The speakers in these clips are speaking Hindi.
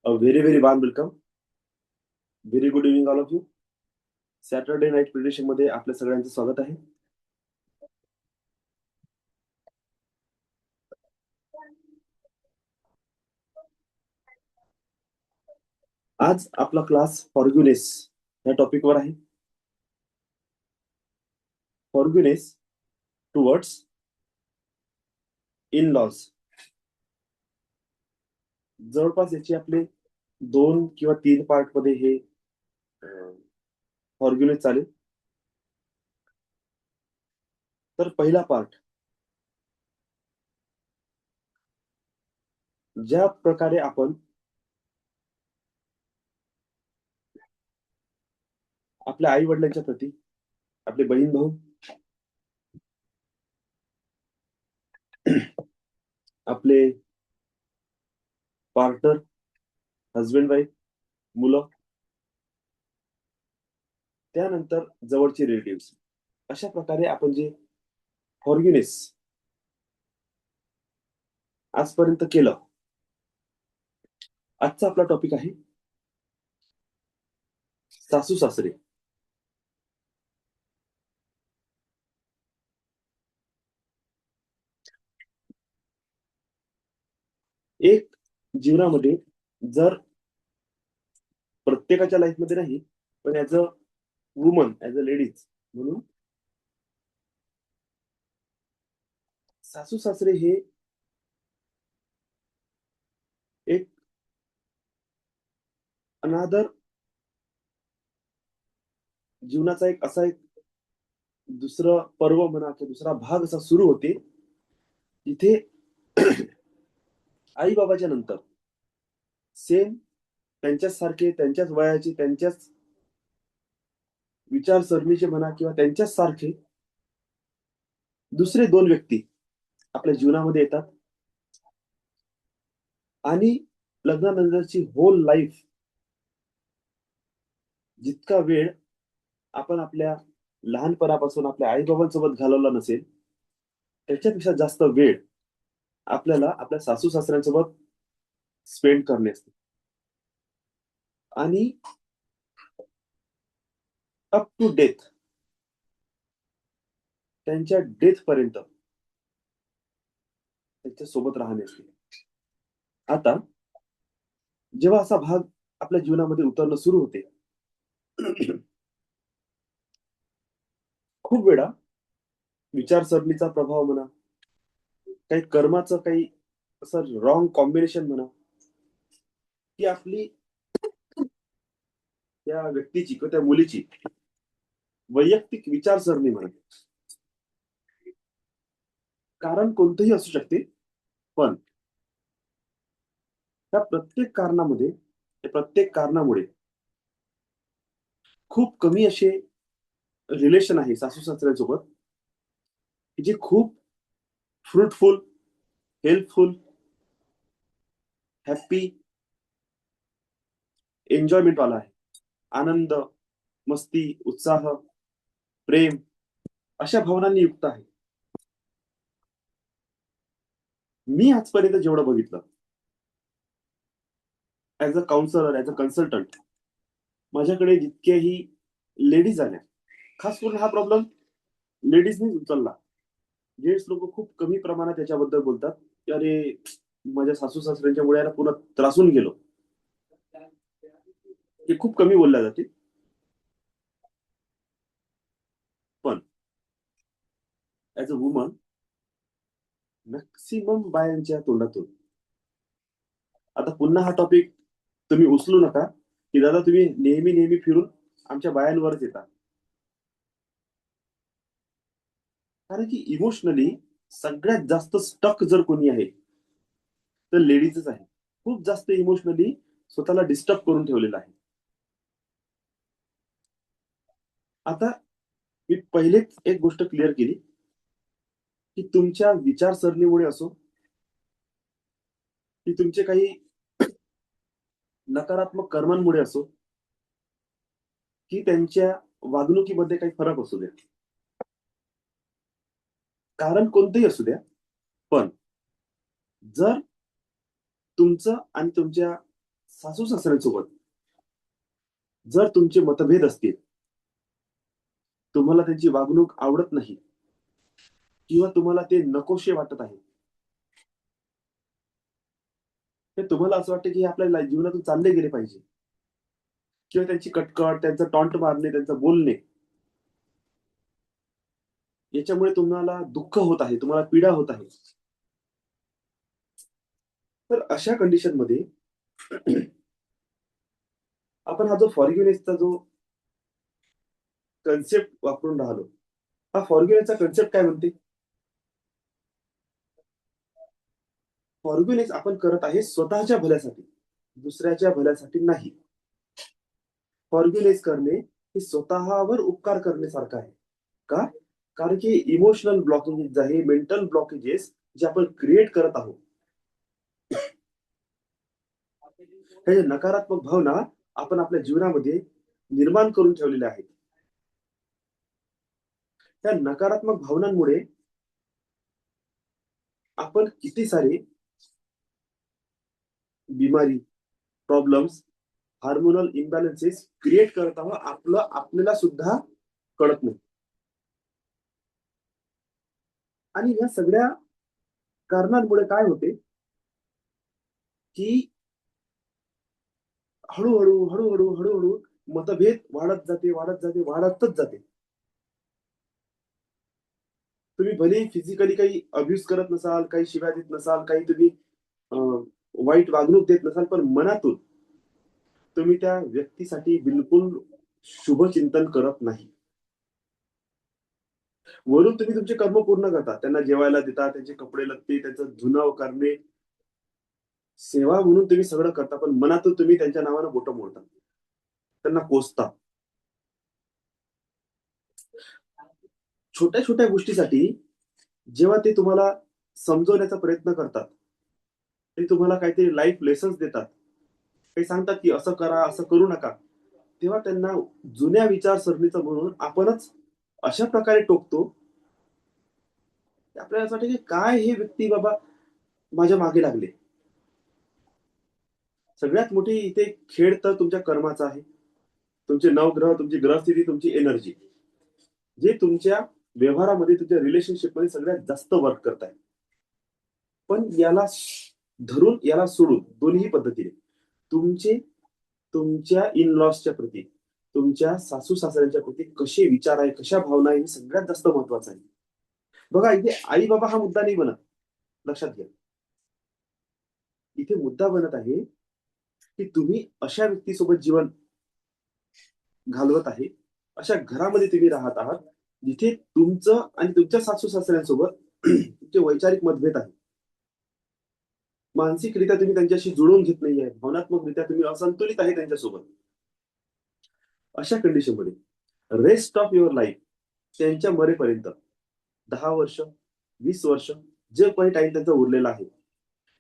Very warm welcome. Very good evening all of you. Saturday night prediction मध्ये आपल्या सगळ्यांचं स्वागत आहे. आज आपला क्लास फॉर्ग्युनेस या टॉपिकवर आहे. फॉर्ग्युनेस टुवर्ड्स इन लॉज. जवळपास याचे आपले 2 किंवा 3 पार्ट मध्ये हे फॉर्ग्युनेस चालेल. तर पहिला पार्ट, ज्या प्रकारे आपण आपल्या आई वडिलांच्या प्रती, आपले बहीण भाऊ, आपले पार्टनर, हजबंड वाईफ, मुलं, त्यानंतर जवळचे रिलेटिव्ह, अशा प्रकारे आपण जे फॉर्ग्युनेस आजपर्यंत केलं. आजचा आपला टॉपिक आहे सासू सासरे. एक जीवनामध्ये जर प्रत्येकाच्या लाईफमध्ये नाही, पण as a woman, as a ladies म्हणून सासू सासरे हे एक अनादर जीवनाचा एक असा एक दुसरं पर्व म्हणा किंवा दुसरा भाग असा सुरू होते, जिथे आई बाबाच्या नंतर सेम त्यांच्याच सारखे, त्यांच्याच वयाचे, त्यांच्याच विचारसरणीचे म्हणा किंवा त्यांच्याच सारखे दुसरे 2 व्यक्ती आपल्या जीवनामध्ये येतात आणि लग्नानंतरची होल लाईफ, जितका वेळ आपण आपल्या लहानपणापासून आपल्या आई बाबांसोबत घालवला नसेल, त्याच्यापेक्षा जास्त वेळ आपल्याला आपल्या सासू सासऱ्यांसोबत स्पेंड करणे असते. आणि अप टू डेथ, त्यांच्या डेथ पर्यंत त्यांच्या सोबत राहणे असते. आता जेव्हा असा भाग आपल्या जीवनामध्ये उतरणं सुरू होते, खूप वेळा विचारसरणीचा प्रभाव म्हणा, काही कर्माचं काही असं रॉंग कॉम्बिनेशन म्हणा, की आपली त्या व्यक्तीची किंवा त्या मुलीची वैयक्तिक विचारसरणी म्हणा, कारण कोणतंही असू शकते, पण त्या प्रत्येक कारणामध्ये, त्या प्रत्येक कारणामुळे खूप कमी असे रिलेशन आहे सासू सासऱ्यांसोबत, की जे खूप फ्रुटफुल, हेल्पफुल, हॅप्पी, एन्जॉयमेंट वाला आहे. आनंद, मस्ती, उत्साह, प्रेम अशा भावनांनी युक्त आहे. मी आजपर्यंत जेवढं बघितलं, as a counsellor, as a consultant, माझ्याकडे जितकेही लेडीज आल्या, खास करून हा प्रॉब्लेम लेडीजनीच उचलला. जेंट्स लोक खूप कमी प्रमाणात त्याच्याबद्दल बोलतात, की अरे माझ्या सासू सासऱ्यांच्यामुळे याला पुन्हा त्रासून गेलो. हे खूप कमी बोलल्या जाते. पण ऍज अ वुमन, मॅक्सिमम बायांच्या तोंडातून, आता पुन्हा हा टॉपिक तुम्ही उचलू नका, की दादा तुम्ही नेहमी नेहमी फिरून आमच्या बायांवरच येता. कारण की इमोशनली सगळ्यात जास्त स्टक जर कोणी आहे, तर लेडीजच आहे. खूप जास्त इमोशनली स्वतःला डिस्टर्ब करून ठेवलेलं आहे. आता मी पहिलेच एक गोष्ट क्लिअर केली, की तुमच्या विचारसरणीमुळे असो, की तुमचे काही नकारात्मक कर्मांमुळे असो, की त्यांच्या वागणुकीमध्ये काही फरक असू द्या, कारण कोणतंही असू द्या, पण जर तुमचं आणि तुमच्या सासू सासऱ्यांसोबत जर तुमचे मतभेद असतील, तुम्हाला त्यांची वागणूक आवडत नाही किंवा तुम्हाला ते नकोशे वाटत आहे, तर तुम्हाला असं वाटतं की हे आपल्या जीवनातून चालले गेले पाहिजे किंवा त्यांची कटकट, त्यांचं टॉन्ट मारणे, त्यांचं बोलणे याच्यामुळे तुम्हाला दुःख होत आहे, तुम्हाला पीडा होत आहे. तर अशा कंडिशनमध्ये आपण हा जो फॉरगिव्हनेसचा जो कन्सेप्ट वापरून राहिलो, हा फॉरगिव्हनेसचा कन्सेप्ट काय म्हणते? फॉरगिव्हनेस आपण करत आहे स्वतःच्या भल्यासाठी, दुसऱ्याच्या भल्यासाठी नाही. फॉरगिव्हनेस करणे हे स्वतःवर उपकार करण्यासारखं आहे. का? कारण की इमोशनल ब्लॉकेजेस आहे, मेंटल ब्लॉकेजेस जे आपण क्रिएट करत आहोत, हे नकारात्मक भावना आपण आपल्या जीवनामध्ये निर्माण करून ठेवलेल्या आहेत. त्या नकारात्मक भावनांमुळे आपण किती सारे बिमारी, प्रॉब्लेम्स, हार्मोनल इम्बॅलन्सेस क्रिएट करत आहोत. आपल्याला सुद्धा कळत नाही. आणि या सगळ्या कारणांमुळे काय होते, की हळू-हळू मतभेद वाढत जाते, वाढत जाते, वाढतच जाते. तुम्ही भलेही फिजिकली काही अब्यूज करत नसाल, काही शिव्या देत नसाल, काही तुम्ही अ, वाईट वागणूक देत नसाल, पण मनातून तुम्ही त्या व्यक्तीसाठी बिलकुल शुभचिंतन करत नाही. वरून तुम्ही तुमचे कर्म पूर्ण करता. त्यांना जेवायला देता, त्यांचे कपडे-लत्ते, त्यांचं धुणं करणे, सेवा म्हणून तुम्ही सगळं करता, पण मनातून तुम्ही त्यांच्या नावानं बोटं मोडता. त्यांना कोसता. छोट्या-छोट्या गोष्टीसाठी जेव्हा ते तुम्हाला समजवण्याचा प्रयत्न करतात, ते तुम्हाला काहीतरी लाईफ लेसन्स देतात. ते सांगतात, की असं करा, असं करू नका. तेव्हा त्यांना जुन्या विचारसरणीचं म्हणून आपणच अशा प्रकारे टोकतो, की आपल्याला असं वाटतं, की काय हे व्यक्ती बाबा माझ्या मागे लागले. सगळ्यात मोठी इथे खेळ तर तुमच्या कर्माचा आहे. तुमचे नवग्रह, तुमची ग्रहस्थिती, तुमची एनर्जी, जे तुमच्या व्यवहारामध्ये, तुमच्या रिलेशनशिपमध्ये सगळ्यात जास्त वर्क करताय. पण याला धरून, याला सोडून दोन्ही पद्धतीने तुमचे तुमच्या इन लॉजच्या प्रती, तुमच्या सासू-सासऱ्यांच्या प्रती कसे विचार आहे, कशा भावना आहे, हे सगळ्यात जास्त महत्वाचं आहे. बघा, इथे आई-बाबा हा मुद्दा नाही बनत. लक्षात घ्या. इथे मुद्दा बनत आहे, की तुम्ही अशा व्यक्तीसोबत जीवन घालवत आहे, अशा घरामध्ये तुम्ही राहत आहात, जिथे तुमचं आणि तुमच्या सासू-सासऱ्यांसोबत तुमचे वैचारिक मतभेद आहेत. मानसिकरित्या तुम्ही त्यांच्याशी जुळवून घेत नाहीये. भावनात्मकरित्या तुम्ही असंतुलित आहे त्यांच्यासोबत. अशा कंडिशनमध्ये रेस्ट ऑफ युअर लाईफ त्यांच्या मरेपर्यंत 10 वर्ष, 20 वर्ष, जे काही टाइम त्यांचा उरलेला आहे,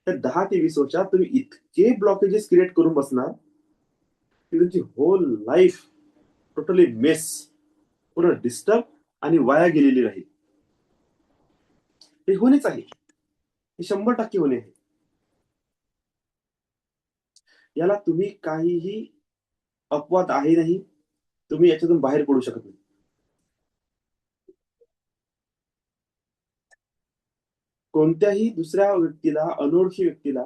त्या 10 ते 20 वर्षात तुम्ही इतके ब्लॉकेजेस क्रिएट करून बसणार, की तुमची होल लाईफ टोटली मेस, पूर्ण डिस्टर्ब आणि वाया गेलेली राहील. हे होणेच आहे. हे 100% होणे आहे. याला तुम्ही काहीही अपवाद आहे नाही. तुम्ही याच्यातून बाहेर पडू शकत नाही. कोणत्याही दुसऱ्या व्यक्तीला, अनोळखी व्यक्तीला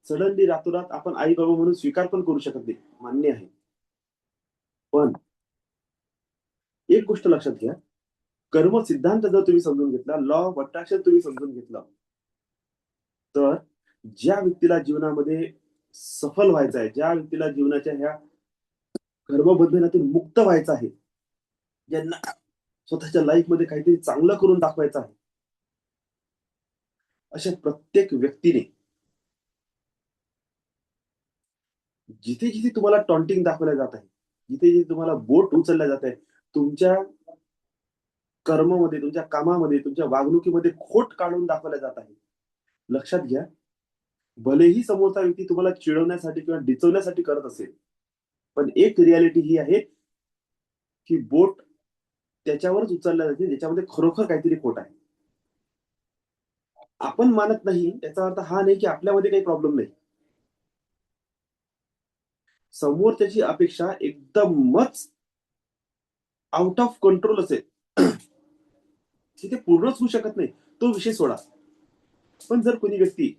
सडनली रातोरात आपण आई-बाबा म्हणून स्वीकार पण करू शकत नाही. मान्य आहे. पण एक गोष्ट लक्षात घ्या, कर्म सिद्धांत जर तुम्ही समजून घेतला, लॉ ऑफ अट्रॅक्शन तुम्ही समजून घेतलं, तर ज्या व्यक्तीला जीवनामध्ये सफल व्हायचं आहे, ज्या व्यक्तीला जीवनाच्या ह्या कर्मबंधनातून मुक्त व्हायचं आहे, ज्यांना स्वतःच्या लाईफमध्ये काहीतरी चांगलं करून दाखवायचं आहे, अशा प्रत्येक व्यक्तीने जिथे-जिथे तुम्हाला टॉन्टिंग दाखवल्या जात आहे, जिथे-जिथे तुम्हाला बोट उचलल्या जात आहे, तुमच्या कर्मामध्ये, तुमच्या कामामध्ये, तुमच्या वागणुकीमध्ये खोट काढून दाखवल्या जात आहे. लक्षात घ्या, भलेही समोरचा व्यक्ती तुम्हाला चिडवण्यासाठी किंवा डिचवण्यासाठी करत असेल, पण एक रिॲलिटी ही आहे, की बोट त्याच्यावरच उचलल्या जाते, ज्याच्यामध्ये खरोखर काहीतरी खोट आहे. आपण मानत नाही, याचा अर्थ हा नाही, की आपल्यामध्ये काही प्रॉब्लेम नाही. समोर त्याची अपेक्षा एकदमच आउट ऑफ कंट्रोल असेल तिथे पूर्णच होऊ शकत नाही, तो विषय सोडा. पण जर कोणी व्यक्ती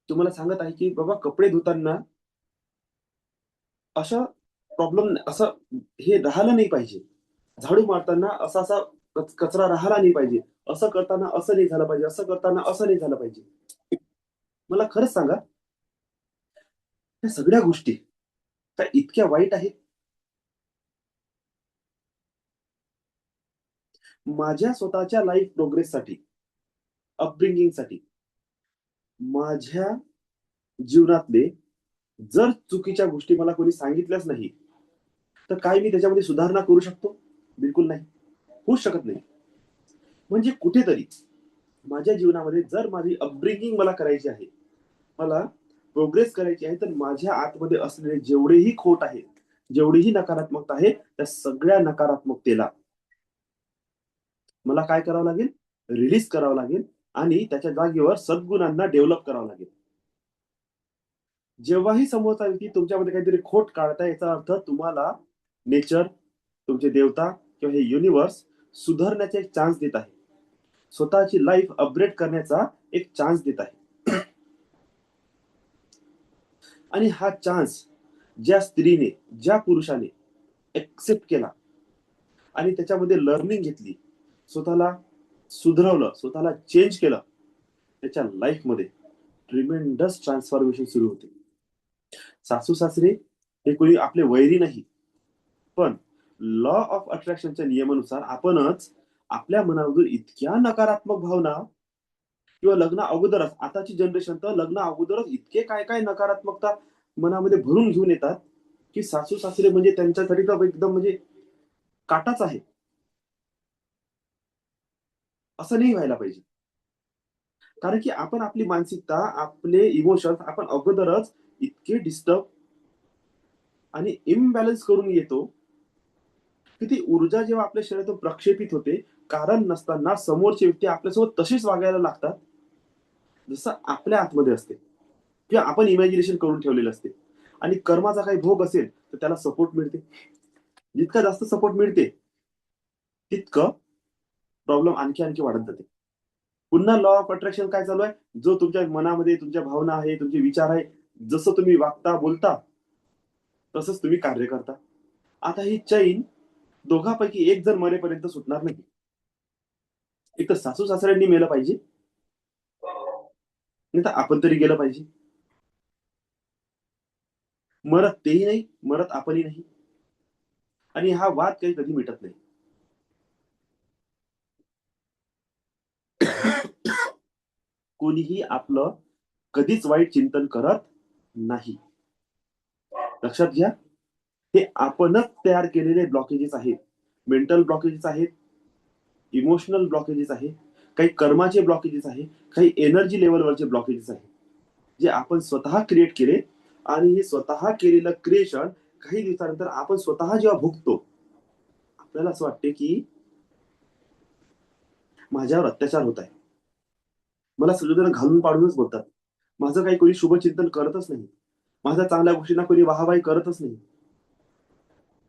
तुम्हाला सांगत आहे की बाबा कपडे धुताना अशा प्रॉब्लेम असं हे राहिलं नाही पाहिजे, झाडू मारताना असा असा कचरा राहिला नाही पाहिजे, असं करताना असं नाही झालं पाहिजे, असं करताना असं नाही झालं पाहिजे. मला खरंच सांगा, या सगळ्या गोष्टी त्या इतक्या वाईट आहेत? माझ्या स्वतःच्या लाईफ प्रोग्रेससाठी, अपब्रिंगिंगसाठी, माझ्या जीवनातले जर चुकीच्या गोष्टी मला कोणी सांगितल्याच नाही, तर काय मी त्याच्यामध्ये सुधारणा करू शकतो? बिलकुल नाही. होऊच शकत नाही. म्हणजे कुठेतरी माझ्या जीवनामध्ये जर माझी अपब्रिंगिंग मला करायची आहे, मला प्रोग्रेस करायची आहे, तर माझ्या आतमध्ये असलेले जेवढेही खोट आहे, जेवढीही नकारात्मकता आहे, त्या सगळ्या नकारात्मकतेला मला काय करावं लागेल? रिलीज करावं लागेल आणि त्याच्या जागेवर सद्गुणांना डेव्हलप करावं लागेल. जेव्हाही समोरचा व्यक्ती तुमच्यामध्ये काहीतरी खोट काढताय, याचा अर्थ तुम्हाला नेचर, तुमचे देवता किंवा हे युनिव्हर्स सुधारण्याचा एक चान्स देत आहे. स्वतःची लाईफ अपग्रेड करण्याचा एक चान्स देत आहे. आणि हा चान्स ज्या स्त्रीने, ज्या पुरुषाने एक्सेप्ट केला आणि त्याच्यामध्ये लर्निंग घेतली, स्वतःला सुधरवलं, स्वतःला चेंज केलं, त्याच्या लाईफमध्ये ट्रिमेंडस ट्रान्सफॉर्मेशन सुरू होते. सासू-सासरे हे कोणी आपले वैरी नाही. पण लॉ ऑफ अट्रॅक्शनच्या नियमानुसार आपणच आपल्या मनामधून इतक्या नकारात्मक भावना किंवा लग्न अगोदरच, आताची जनरेशन तर लग्न अगोदरच इतके काय-काय नकारात्मकता मनामध्ये भरून घेऊन येतात, की सासू-सासरे म्हणजे त्यांच्यासाठी तर एकदम म्हणजे काटाच आहे. असं नाही व्हायला पाहिजे. कारण की आपण आपली मानसिकता, आपले इमोशन्स आपण अगोदरच इतके डिस्टर्ब आणि इम्बॅलन्स करून येतो, की ती ऊर्जा जेव्हा आपल्या शरीरातून प्रक्षेपित होते, कारण नसताना समोरची व्यक्ती आपल्यासोबत तशीच वागायला लागतात, जसं आपल्या आतमध्ये असते किंवा आपण इमॅजिनेशन करून ठेवलेलं असते. आणि कर्माचा काही भोग असेल, तर त्याला सपोर्ट मिळते. जितका जास्त सपोर्ट मिळते, तितकं प्रॉब्लेम आणखी वाढत जाते. पुन्हा लॉ ऑफ अट्रॅक्शन काय चालू आहे? जो तुमच्या मनामध्ये तुमच्या भावना आहे, तुमचे विचार आहे, जसं तुम्ही वागता, बोलता, तसंच तुम्ही कार्य करता. आता ही चैन दोघांपैकी एक जर मरेपर्यंत सुटणार नाही. एक तर सासू-सासऱ्यांनी मेलं पाहिजे, नाहीतर आपण तरी गेलं पाहिजे. मरत तेही नाही, मरत आपणही नाही. आणि हा वाद काही कधी मिटत नाही. कोणीही आपलं कधीच वाईट चिंतन करत नाही. लक्षात घ्या, हे आपणच तयार केलेले ब्लॉकेजेस आहेत. मेंटल ब्लॉकेजेस आहेत, इमोशनल ब्लॉकेजेस आहेत, काही कर्माचे ब्लॉकेजेस आहेत, काही एनर्जी लेव्हलवरचे ब्लॉकेजेस आहेत, जे आपण स्वतः क्रिएट केले. आणि हे स्वतः केलेलं क्रिएशन काही दिवसानंतर आपण स्वतः जेव्हा भुगतो, आपल्याला असं वाटते की माझ्यावर अत्याचार होत आहे. मला सगळेजण घालून पाडूनच बोलतात. माझं काही कोणी शुभचिंतन करतच नाही. माझ्या चांगल्या गोष्टींना कोणी वाहवाही करतच नाही.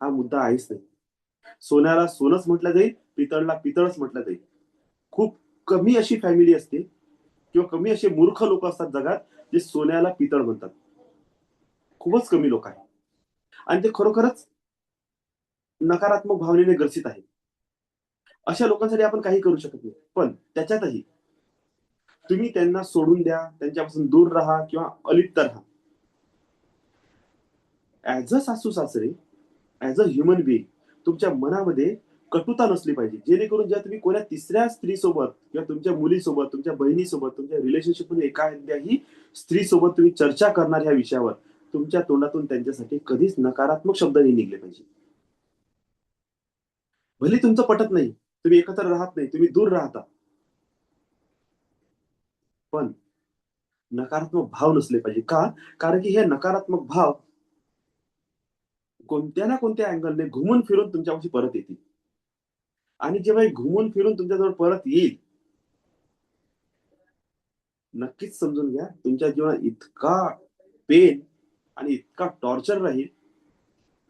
हा मुद्दा आहेच नाही. सोन्याला सोनंच म्हटलं जाईल, पितळला पितळच म्हटलं जाईल. खूप कमी अशी फॅमिली असते किंवा कमी असे मूर्ख लोक असतात जगात, जे सोन्याला पितळ म्हणतात. खूपच कमी लोक आहेत. आणि ते खरोखरच नकारात्मक भावनेने ग्रसित आहेत. अशा लोकांसाठी आपण काही करू शकत नाही. पण त्याच्यातही तुम्ही त्यांना सोडून द्या, त्यांच्यापासून दूर राहा किंवा अलिप्त राहा. ॲज अ सासू-सासरे, ॲज अ ह्युमन बीइंग तुमच्या मनामध्ये कटुता नसली पाहिजे. जेणेकरून जेव्हा तुम्ही कोणा तिसऱ्या स्त्रीसोबत किंवा तुमच्या मुलीसोबत, तुमच्या बहिणीसोबत, तुमच्या रिलेशनशिपमध्ये एखाद्याही स्त्रीसोबत तुम्ही चर्चा करणार ह्या विषयावर, तुमच्या तोंडातून त्यांच्यासाठी कधीच नकारात्मक शब्द नाही निघले पाहिजे. भले तुमचं पटत नाही, तुम्ही एकत्र राहत नाही, तुम्ही दूर राहता, पण नकारात्मक भाव नसले पाहिजे. का? कारण की हे नकारात्मक भाव कोणत्या ना कोणत्या अँगलने घुमून फिरून तुमच्यापाशी परत येतील. आणि जेव्हा हे घुमून फिरून तुमच्याजवळ परत येईल, नक्कीच समजून घ्या तुमच्या जीवनात इतका पेन, आणि इतका टॉर्चर राहील,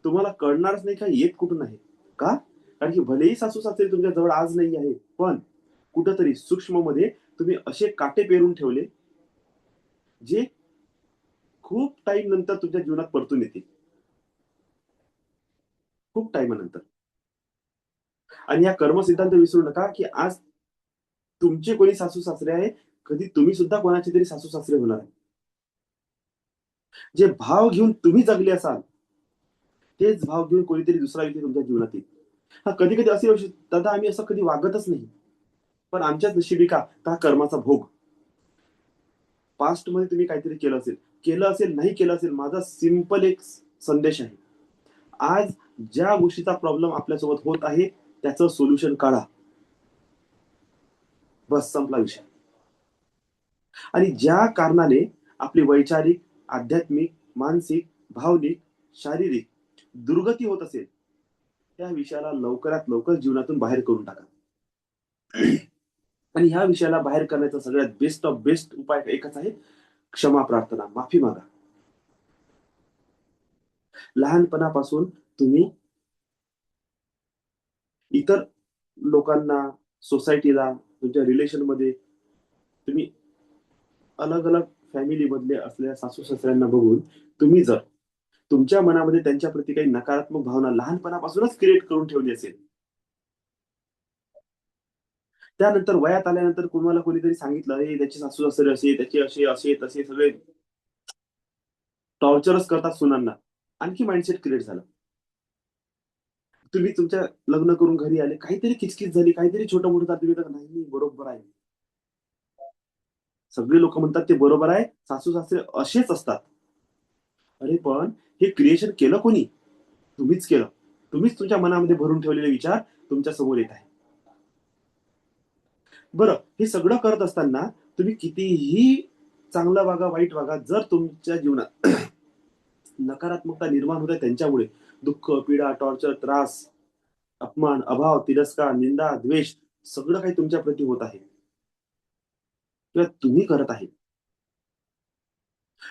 तुम्हाला कळणारच नाही का येत कुठून आहे. का? कारण की भलेही सासू सासरे तुमच्या जवळ आज नाही आहे, पण कुठंतरी सूक्ष्म मध्ये तुम्ही असे काटे पेरून ठेवले, जे खूप टाइम नंतर तुमच्या जीवनात परतून येतील. खूप टाईमानंतर. आणि या कर्मसिद्धांत विसरू नका, की आज तुमचे कोणी सासू-सासरे आहे, कधी तुम्ही सुद्धा कोणाचे तरी सासू-सासरे होणार आहे. जे भाव घेऊन तुम्ही जगले असाल, तेच भाव घेऊन कोणीतरी दुसरा व्यक्ती तुमच्या जीवनात येईल. हां, कधी-कधी असे येऊ शकते, दादा आम्ही असं कधी वागतच नाही. पण आमच्याच नशिबी का? का कर्माचा भोग. पास्टमध्ये तुम्ही काहीतरी केलं असेल, नाही केलं असेल. माझा सिंपल एक संदेश आहे. आज ज्या गोष्टीचा प्रॉब्लेम आपल्यासोबत होत आहे, त्याचं सोल्युशन काढा. बस संपला विषय. आणि ज्या कारणाने आपली वैचारिक, आध्यात्मिक, मानसिक, भावनिक, शारीरिक दुर्गती होत असेल, त्या विषयाला लवकरात लवकर जीवनातून बाहेर करून टाका. आणि ह्या विषयाला बाहेर करण्याचा सगळ्यात बेस्ट ऑफ बेस्ट उपाय एकच आहे, क्षमा प्रार्थना, माफी मागा. लहानपणापासून तुम्ही इतर लोकांना, सोसायटीला, तुमच्या रिलेशनमध्ये तुम्ही अलग-अलग फॅमिलीमधले असलेल्या सासू-सासऱ्यांना बघून तुम्ही जर तुमच्या मनामध्ये त्यांच्याप्रती काही नकारात्मक भावना लहानपणापासूनच क्रिएट करून ठेवली असेल, त्यानंतर वयात आल्यानंतर तुम्हाला कोणीतरी सांगितलं, "अरे, त्याचे सासू-सासरे असे, त्याचे असे, असे, तसे सगळे टॉर्चरच करतात सुनांना." आणखी माइंडसेट क्रिएट झाला. तुम्ही तुमच्या लग्न करून घरी आले, काहीतरी किचकिच झाली, काहीतरी छोटं-मोठं झालं, तुम्ही तर नाही, नाही, बरोबर आहे. सगळे लोकं म्हणतात ते बरोबर आहे. सासू-सासरे असेच असतात. अरे पण हे क्रिएशन केलं कोणी? तुम्हीच केलं. तुम्हीच तुमच्या मनामध्ये भरून ठेवलेले विचार तुमच्या समोर येत आहे. बरं, हे सगळं करत असताना तुम्ही कितीही चांगलं वागा, वाईट वागा, जर तुमच्या जीवनात नकारात्मकता निर्माण होत आहे त्यांच्यामुळे, दुःख, पीडा, टॉर्चर, त्रास, अपमान, अभाव, तिरस्कार, निंदा, द्वेष सगळं काही तुमच्या प्रती होत आहे किंवा तुम्ही करत आहे.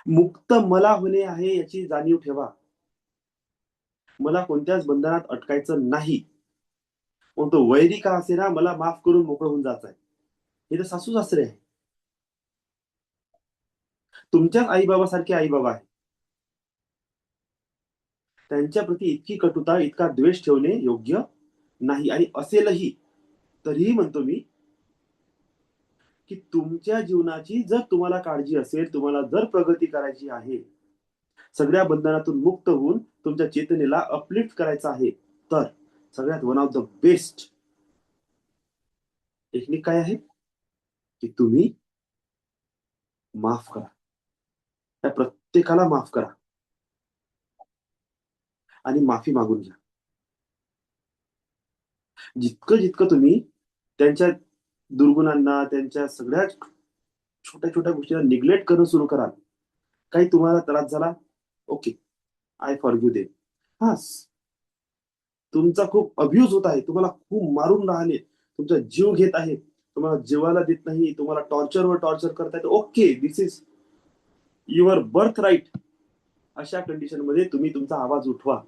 मुक्त मला होणे आहे याची जाणीव ठेवा. मला कोणत्याच बंधनात अटकायचं नाही. मग तो वैरी का असेना, मला माफ करून मोकळं होऊन जायचंय. हे तर सासू-सासरे आहे. तुमच्याच आई-बाबासारखे आई-बाबा आहे. त्यांच्याप्रती इतकी कटुता, इतका द्वेष ठेवणे योग्य नाही आणि असेलही, तरीही म्हणतो मी, की तुमच्या जीवनाची जर तुम्हाला काळजी असेल, तुम्हाला जर प्रगती करायची आहे, सगळ्या बंधनातून मुक्त होऊन तुमच्या चेतनेला अपलिफ्ट करायचं आहे, तर सगळ्यात one of the best technique काय आहे? की तुम्ही माफ करा. त्या प्रत्येकाला माफ करा आणि माफी मागून घ्या. जितकं तुम्ही त्यांच्या दुर्गुणांना, त्यांच्या सगळ्या छोट्या-छोट्या गोष्टींना निग्लेक्ट करणं सुरू कराल, काही तुम्हाला त्रास झाला, ओके, आय फॉरगिव्ह देम. हां, तुमचा खूप अब्यूज होत आहे. तुम्हाला खूप मारून राहिले, तुमचा जीव घेत आहे, तुम्हाला जेवायला देत नाही, तुम्हाला टॉर्चरवर टॉर्चर करतायत. Okay, this is your birth right. अशा कंडिशनमध्ये तुम्ही तुमचा आवाज उठवा.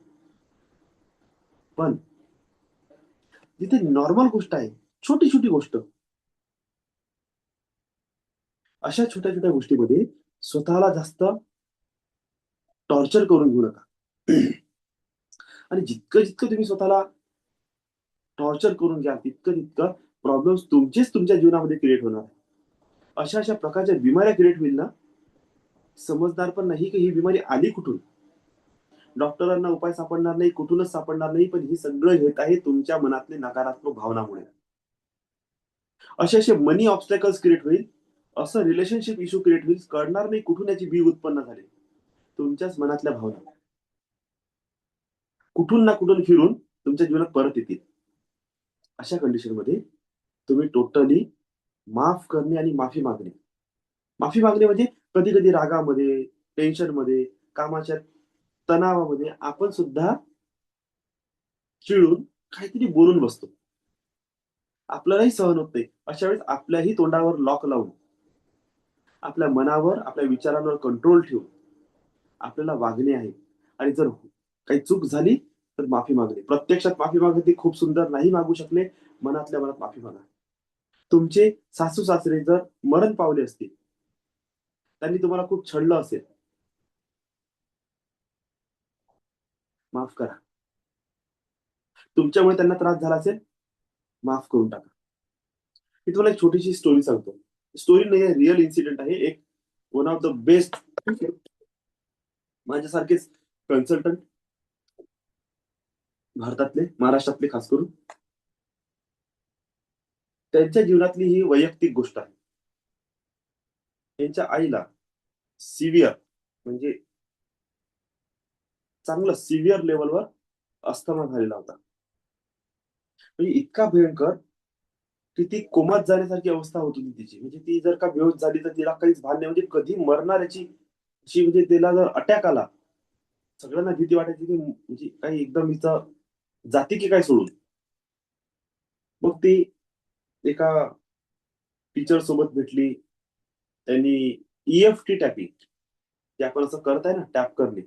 पण जिथे नॉर्मल गोष्ट आहे, छोटी-छोटी गोष्ट, अशा छोट्या-छोट्या गोष्टीमध्ये स्वतःला जास्त टॉर्चर करून घेऊ नका. आणि जितकं तुम्ही स्वतःला टॉर्चर करून घ्याल, तितकं प्रॉब्लेम्स तुमचेच तुमच्या जीवनामध्ये क्रिएट होणार आहे. अशा-अशा प्रकारच्या बिमाऱ्या क्रिएट होईल ना, समजणार पण नाही की ही बिमारी आली कुठून. डॉक्टरांना उपाय सापडणार नाही, कुठूनच सापडणार नाही. पण हे सगळं येत आहे तुमच्या मनातले नकारात्मक भावनामुळे. असे-असे मनी ऑब्स्टॅकल्स क्रिएट होईल. असं रिलेशनशिप इश्यू क्रिएट होईल. कळणार नाही कुठून याची बी उत्पन्न झाली. तुमच्याच मनातल्या भावना. कुठून ना कुठून फिरून तुमच्या जीवनात परत येतील. अशा कंडिशनमध्ये तुम्ही टोटली माफ करणे आणि माफी मागणे. माफी मागणे म्हणजे कधी-कधी रागामध्ये, टेन्शनमध्ये, कामाच्या तणावामध्ये आपण सुद्धा चिडून काहीतरी बोलून बसतो. आपल्यालाही सहन होत नाही. अशा वेळेस आपल्याही तोंडावर लॉक लावून, आपल्या मनावर, आपल्या विचारांवर कंट्रोल ठेवून आपल्याला वागणे आहे. आणि जर काही चूक झाली तर माफी मागणे. प्रत्यक्षात माफी मागणे ते खूप सुंदर, नाही मागू शकले, मनातल्या मनात माफी मागा. तुमचे सासू-सासरे जर मरण पावले असतील, त्यांनी तुम्हाला खूप छळलं असेल, माफ करा. तुमच्यामुळे त्यांना त्रास झाला असेल, माफ करून टाका. मी तुम्हाला एक छोटीशी स्टोरी सांगतो. स्टोरी नाही आहे, रिअल इन्सिडेंट आहे. एक वन ऑफ द बेस्ट माझ्यासारखेच कन्सल्टंट भारतातले, महाराष्ट्रातले खास करून, त्यांच्या जीवनातली ही वैयक्तिक गोष्ट आहे. त्यांच्या आईला सिव्हिअर, म्हणजे चांगलं सिव्हिअर लेव्हलवर अस्थमा झालेला होता. म्हणजे इतका भयंकर की ती कोमात जाण्यासारखी अवस्था होत होती तिची. म्हणजे ती जर का बेहोश झाली तर तिला काहीच भान नाही. म्हणजे कधी मरणार याची अशी, म्हणजे तिला जर अटॅक आला, सगळ्यांना भीती वाटायची की म्हणजे काही एकदम हिचं जाती की काय सोडून. मग ती एका टीचर सोबत भेटली. त्यांनी EFT टॅपिंग, जे आपण असं करताय ना, टॅप करणे,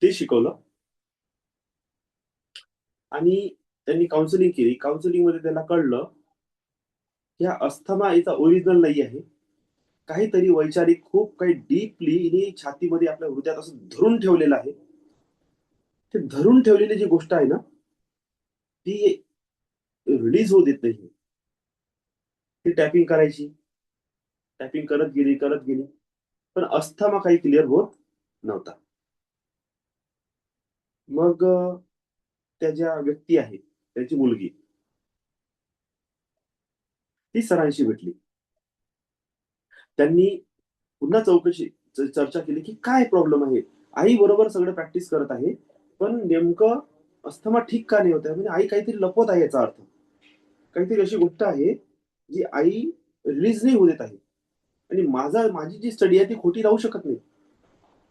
ते शिकवलं. आणि त्यांनी काउन्सिलिंग केली. काउन्सिलिंगमध्ये त्यांना कळलं, की हा अस्थमा याचा ओरिजिनल नाही आहे. काहीतरी वैचारिक खूप काही डीपली हिने छातीमध्ये आपल्या हृदयात असं धरून ठेवलेलं आहे. ते धरून ठेवलेली जी गोष्ट आहे ना, ती रिलीज होऊ देत नाहीये. ती टॅपिंग करायची, टॅपिंग करत गेली, करत गेली. पण अस्थमा काही क्लिअर होत नव्हता. मग त्या ज्या व्यक्ती आहेत, त्याची मुलगी, ती सरांशी भेटली. त्यांनी पुन्हा चर्चा केली, की काय प्रॉब्लेम आहे? आई बरोबर सगळं प्रॅक्टिस करत आहे, पण नेमकं अस्थमा ठीक का नाही होत आहे? म्हणजे आई काहीतरी लपवत आहे याचा अर्थ. काहीतरी अशी गोष्ट आहे, जी आई रिलीज नाही होऊ देत आहे. आणि माझी जी स्टडी आहे ती खोटी राहू शकत नाही.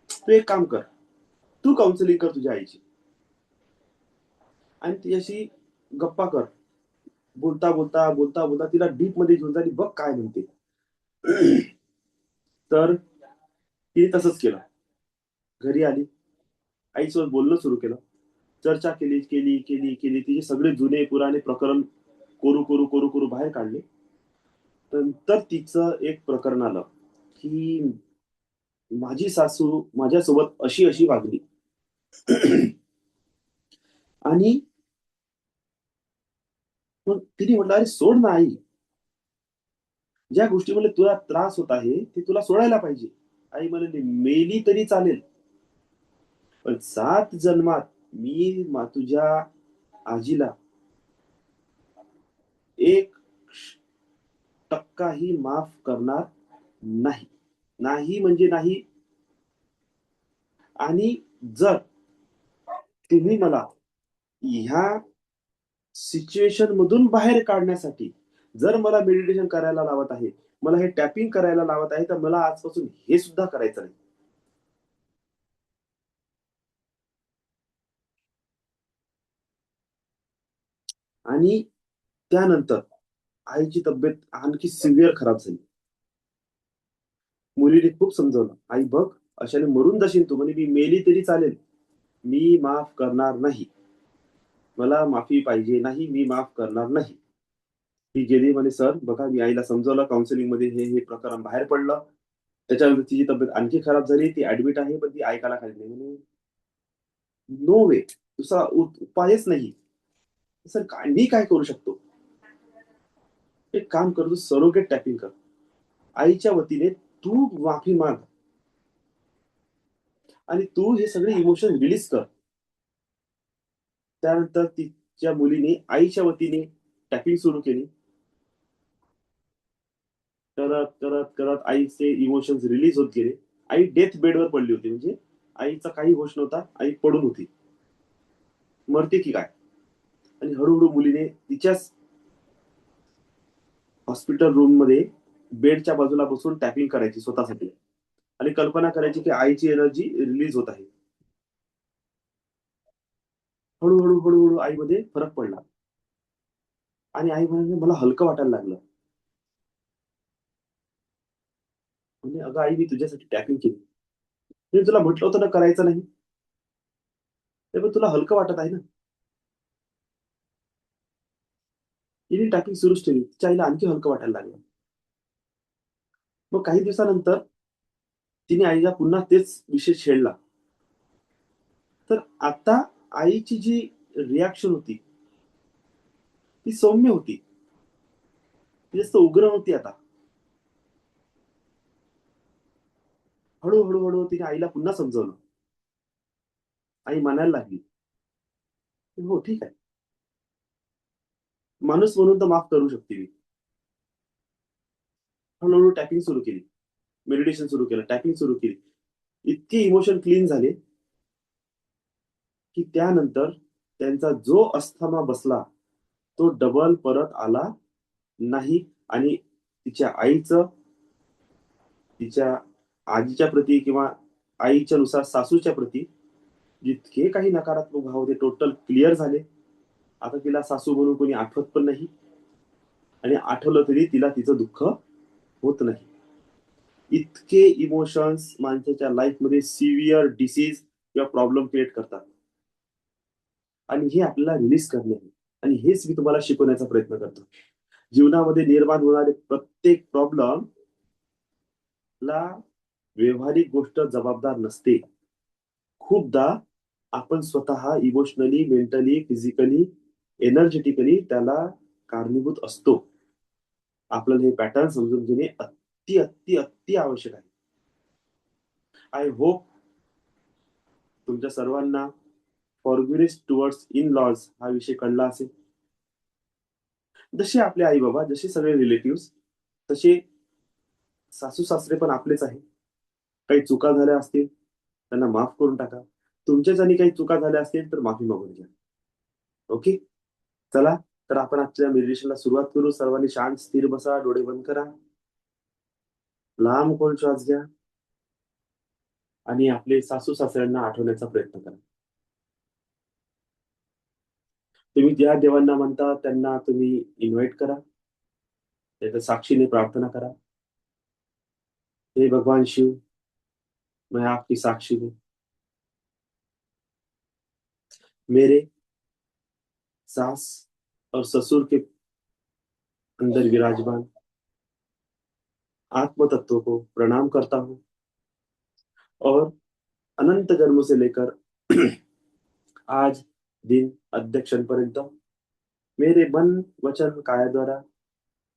तू एक काम कर, तू काउन्सिलिंग कर तुझ्या आईची आणि तिच्याशी गप्पा कर. बोलता, बोलता, बोलता, बोलता तिला डीपमध्ये घेऊन जा आणि बघ काय म्हणते. तर तिने तसंच केलं. घरी आली, आईसोबत बोलणं सुरू केलं. चर्चा केली, केली, केली, केली. तिचे सगळे जुने पुराणे प्रकरण कोरू बाहेर काढले. नंतर तिचं एक प्रकरण आलं, की माझी सासू माझ्यासोबत अशी-अशी वागली. आणि मग तिने म्हटलं, "अरे सोड ना आई. ज्या गोष्टीमुळे तुला त्रास होत आहे, ते तुला सोडायला पाहिजे." आई म्हणाली, "मेली तरी चालेल, पण 7 जन्मात मी तुझ्या आजीला 1% माफ करणार नाही. नाही म्हणजे नाही. आणि जर तुम्ही मला ह्या सिच्युएशन मधून बाहेर काढण्यासाठी जर मला मेडिटेशन करायला लावत आहे, मला हे टॅपिंग करायला लावत आहे, तर मला आजपासून हे सुद्धा करायचं नाही." आणि त्यानंतर आईची तब्येत आणखी सिव्हिअर खराब झाली. मुलीने खूप समजावलं, "आई बघ, अशाने मरून जाशील तू." म्हणे, "मी मेली तरी चालेल. मी माफ करणार नाही. मला माफी पाहिजे नाही. मी माफ करणार नाही." ती गेली म्हणे, "सर बघा, मी आईला समजावलं काउन्सिलिंगमध्ये, हे प्रकरण बाहेर पडलं. त्याच्यानंतर तिची तब्येत आणखी खराब झाली. ती ॲडमिट आहे, पण ती ऐकायला काही नाही." म्हणे, "नो वे. दुसरा उपायच नाही. सर काय, मी काय करू शकतो?" "एक काम कर, तू सरोगेट टॅपिंग कर. आईच्या वतीने तू माफी माग आणि तू हे सगळे इमोशन रिलीज कर." त्यानंतर तिच्या मुलीने आईच्या वतीने टॅपिंग सुरू केली. करत, करत, करत आईचे इमोशन्स रिलीज होत गेले. आई डेथ बेडवर पडली होती. म्हणजे आईचा काही होश नव्हता. आई पडून होती. मरते की काय? आणि हळू मुलीने तिच्याच हॉस्पिटल रूममध्ये बेडच्या बाजूला बसून टॅपिंग करायची स्वतःसाठी आणि कल्पना करायची की आईची एनर्जी रिलीज होत आहे. हळू आईमध्ये फरक पडला आणि आई म्हणाली, "मला हलकं वाटायला लागलं." म्हणजे, "अगं आई, मी तुझ्यासाठी टॅपिंग केली." मी तुला म्हटलं होतं ना करायचं नाही, ते पण तुला हलकं वाटत आहे ना. तिने टायपिंग सुरूच ठेवली, तिच्या आईला आणखी हलकं वाटायला लागलं. मग काही दिवसानंतर तिने आईला पुन्हा तेच विषय छेडला. तर आता आईची जी रिॲक्शन होती ती सौम्य होती, ती जास्त उग्र नव्हती आता. हळू तिने आईला पुन्हा समजवलं. आई म्हणायला लागली, हो ठीक आहे, माणूस म्हणून तर माफ करू शकते मी. हळूहळू टॅपिंग सुरू केली, मेडिटेशन सुरू केलं, टॅपिंग सुरू केली. इतके इमोशन क्लीन झाले की त्यानंतर त्यांचा जो अस्थमा बसला तो डबल परत आला नाही. आणि तिच्या आईचं, तिच्या आजीच्या प्रती किंवा आईच्या नुसार सासूच्या प्रती जितके काही नकारात्मक भाव होते टोटल क्लिअर झाले. आता तिला सासू म्हणून कोणी आठवत पण नाही, आणि आठवलं तरी तिला तिचं दुःख होत नाही. इतके इमोशन्स माणसाच्या लाईफमध्ये सिव्हिअर डिसीज किंवा प्रॉब्लेम क्रिएट करतात, आणि हे आपल्याला रिलीज करणे आहे. आणि हेच मी तुम्हाला शिकवण्याचा प्रयत्न करतो. जीवनामध्ये निर्माण होणारे प्रत्येक प्रॉब्लेम ला व्यवहारिक गोष्ट जबाबदार नसते. खूपदा आपण स्वतः इमोशनली, मेंटली, फिजिकली, एनर्जेटिकली त्याला कारणीभूत असतो. आपल्याला हे पॅटर्न समजून घेणे अति अति अति आवश्यक आहे. आय होप तुमच्या सर्वांना फॉरगिव्हनेस टुवर्ड्स इन लॉज हा विषय कळला असेल. जसे आपले आई बाबा, जसे सगळे रिलेटिव्ह, तसे सासू सासरे पण आपलेच आहे. काही चुका झाल्या असतील त्यांना माफ करून टाका. तुमच्याच आणि काही चुका झाल्या असतील तर माफी मागून घ्या. ओके. चला, तर आपण आजच्या मेडिटेशनला सुरुवात करू. सर्वांनी शांत स्थिर बसा, डोळे बंद करा, लांब खोल श्वास घ्या, आणि आपले सासू सासऱ्यांना आठवण्याचा प्रयत्न करा. तुम्ही ज्या देवांना म्हणता त्यांना तुम्ही इन्व्हाइट करा, त्याच्या साक्षीने प्रार्थना करा. हे भगवान शिव, मैं आपकी साक्षी हूँ, मेरे सास और ससुर के अंदर विराजमान आत्म तत्व को प्रणाम करता हूँ, और अनंत जन्मों से लेकर आज दिन अध्यक्षण पर्यंत मेरे मन वचन काया द्वारा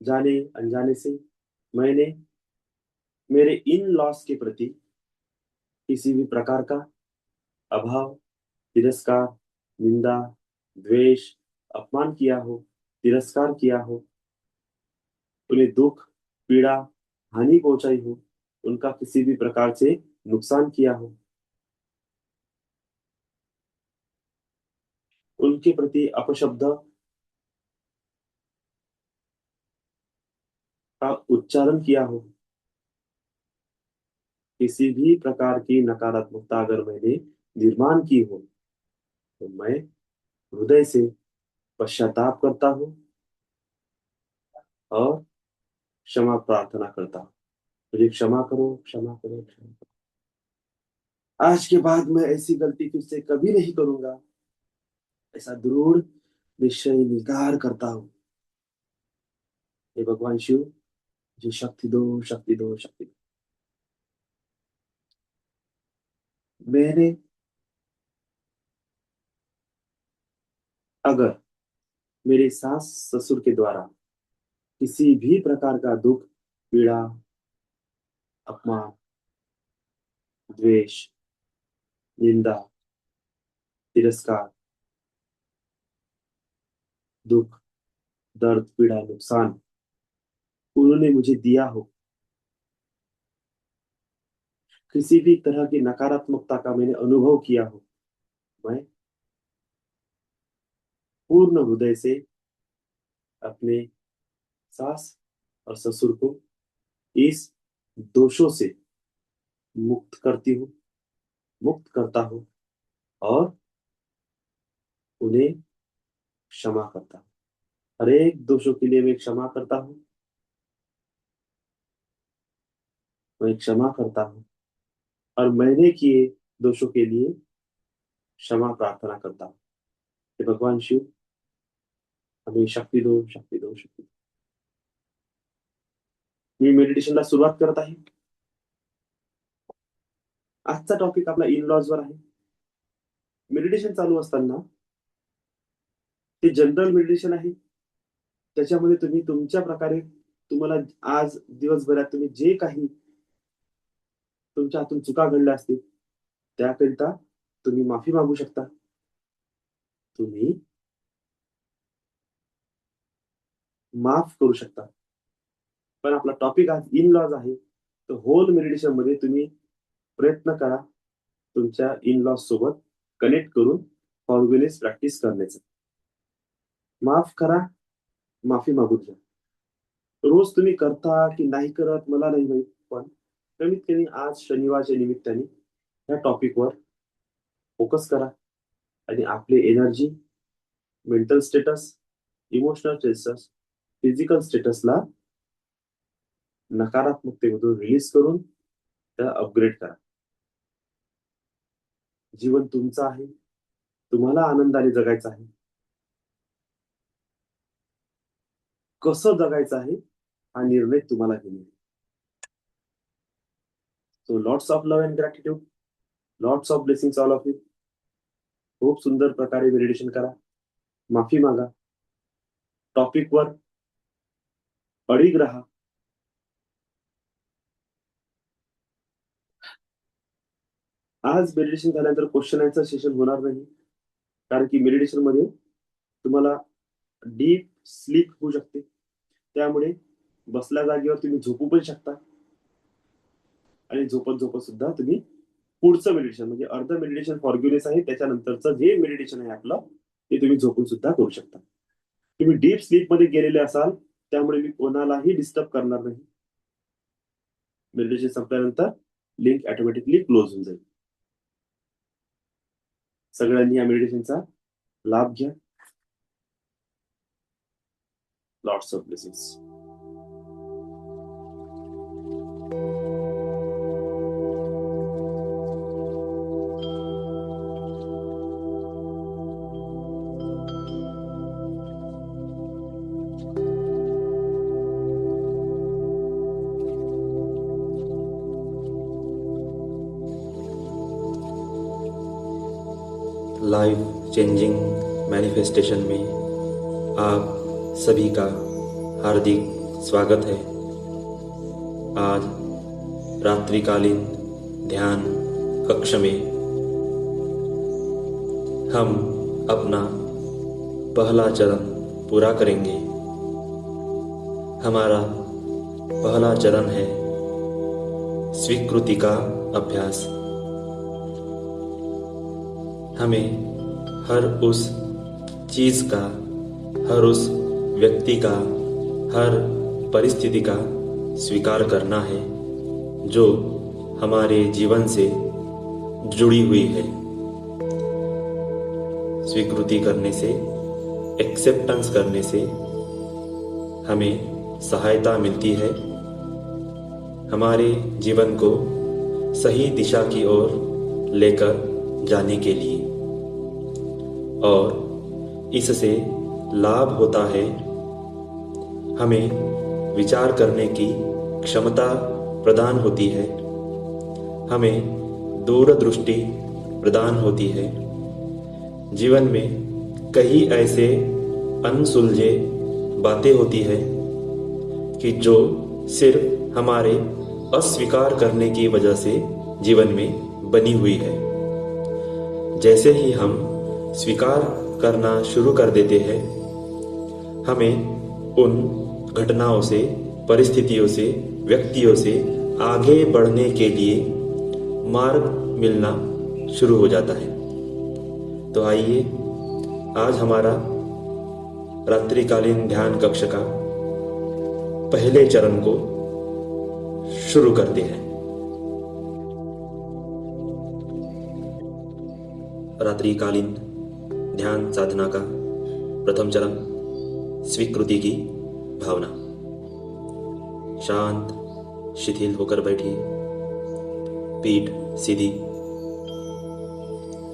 जाने अनजाने से मैंने मेरे इन लॉस के प्रति किसी भी प्रकार का अभाव, तिरस्कार, निंदा, द्वेष, अपमान किया हो, तिरस्कार किया हो, उन्हें दुख, पीड़ा, हानि पहुंचाई हो, उनका किसी भी प्रकार से नुकसान किया हो, उनके प्रति अपशब्द का उच्चारण किया हो, किसी भी प्रकार की नकारात्मकता अगर मैंने निर्माण की हो, तो मैं हृदय से पश्चाताप करता हूँ और क्षमा प्रार्थना करता हूँ. मुझे क्षमा करो, क्षमा करो, क्षमा करो. आज के बाद मैं ऐसी गलती फिर से कभी नहीं करूंगा, ऐसा दृढ़ निश्चय निर्धार करता हूँ. हे भगवान शिव, मुझे शक्ति दो, शक्ति दो, शक्ति दो. मैंने अगर मेरे सास ससुर के द्वारा किसी भी प्रकार का दुख, पीड़ा, अपमान, द्वेष, निंदा, तिरस्कार, दुख, दर्द, पीड़ा, नुकसान उन्होंने मुझे दिया हो, किसी भी तरह की नकारात्मकता का मैंने अनुभव किया हो, मैं पूर्ण हृदय से अपने सास और ससुर को इस दोषों से मुक्त करती हूँ, मुक्त करता हूँ, और उन्हें क्षमा करता हूँ. हर एक दोषों के लिए मैं क्षमा करता हूँ, मैं क्षमा करता हूँ, और मैंने किए दोषों के लिए क्षमा प्रार्थना करता हूँ। हे भगवान शिव, हमें शक्ती दो, शक्ती दो, शक्ती दो. मी मेडिटेशनला सुरुवात करत आहे. आजचा टॉपिक आपला इन लॉज वर आहे. मेडिटेशन चालू असताना ते जनरल मेडिटेशन आहे. त्याच्यामध्ये तुम्ही तुमच्या प्रकारे तुम्हाला आज दिवसभरात तुम्ही जे काही तुमच्या हातून चुका घडल्या असतील त्याकरिता तुम्ही माफी मागू शकता. तुम्ही माफ करू शकता. पण आपला टॉपिक आज इन लॉज आहे. तर होल मेडिटेशन मध्ये तुम्ही प्रयत्न करा तुमच्या इन लॉज सोबत कनेक्ट करून फॉरगिवनेस प्रॅक्टिस करण्याचं. माफ करा, माफी मागून घ्या. रोज तुम्ही करता की नाही करत मला नाही माहित, पण कमीत कमी आज शनिवारच्या निमित्ताने ह्या टॉपिकवर फोकस करा आणि आपले energy, mental status, emotional status, physical स्टेटसला नकारात्मकतेमधून रिलीज करून त्याला अपग्रेड करा. जीवन तुमचं आहे. तुम्हाला आनंदाने जगायचं आहे. कसं जगायचं आहे हा निर्णय तुम्हाला घेणे. So lots of love and gratitude, lots of blessings all of you. खूप सुंदर प्रकारे मेडिटेशन करा. माफी मागा. टॉपिकवर अडीग राहा. आज मेडिटेशन झाल्यानंतर क्वेश्चन आन्सर सेशन होणार नाही, कारण की मेडिटेशन मध्ये तुम्हाला डीप स्लीप होऊ शकते. त्यामुळे बसल्या जागेवर तुम्ही झोपू पण शकता आणि झोपत झोपत सुद्धा तुम्ही पुढचं मेडिटेशन म्हणजे अर्ध मेडिटेशन फॉरगिवनेस आहे त्याच्यानंतरचं जे मेडिटेशन आहे आपलं ते तुम्ही झोपून सुद्धा करू शकता. तुम्ही डीप स्लीप मध्ये गेलेले असाल त्यामुळे मी कोणालाही डिस्टर्ब करणार नाही. मेडिटेशन संपल्यानंतर लिंक ऑटोमॅटिकली क्लोज होऊन जाईल. सगळ्यांनी या मेडिटेशनचा लाभ घ्या. Lots of blessings. Life changing manifestation में आप सभी का हार्दिक स्वागत है. आज रात्रिकालीन ध्यान कक्ष में हम अपना पहला चरण पूरा करेंगे. हमारा पहला चरण है स्वीकृति का अभ्यास. हमें हर उस चीज का, हर उस व्यक्ति का, हर परिस्थिति का स्वीकार करना है जो हमारे जीवन से जुड़ी हुई है. स्वीकृति करने से, एक्सेप्टेंस करने से हमें सहायता मिलती है हमारे जीवन को सही दिशा की ओर लेकर जाने के लिए, और इससे लाभ होता है हमें विचार करने की क्षमता प्रदान होती है, हमें दूरदृष्टि प्रदान होती है. जीवन में कई ऐसे अनसुलझे बातें होती है कि जो सिर्फ हमारे अस्वीकार करने की वजह से जीवन में बनी हुई है. जैसे ही हम स्वीकार करना शुरू कर देते हैं हमें उन घटनाओं से, परिस्थितियों से, व्यक्तियों से आगे बढ़ने के लिए मार्ग मिलना शुरू हो जाता है. तो आइए आज हमारा रात्रिकालीन ध्यान कक्ष का पहले चरण को शुरू करते हैं. रात्रिकालीन ध्यान साधना का प्रथम चरण स्वीकृति की भावना. शांत शिथिल होकर बैठिए. पीठ सीधी,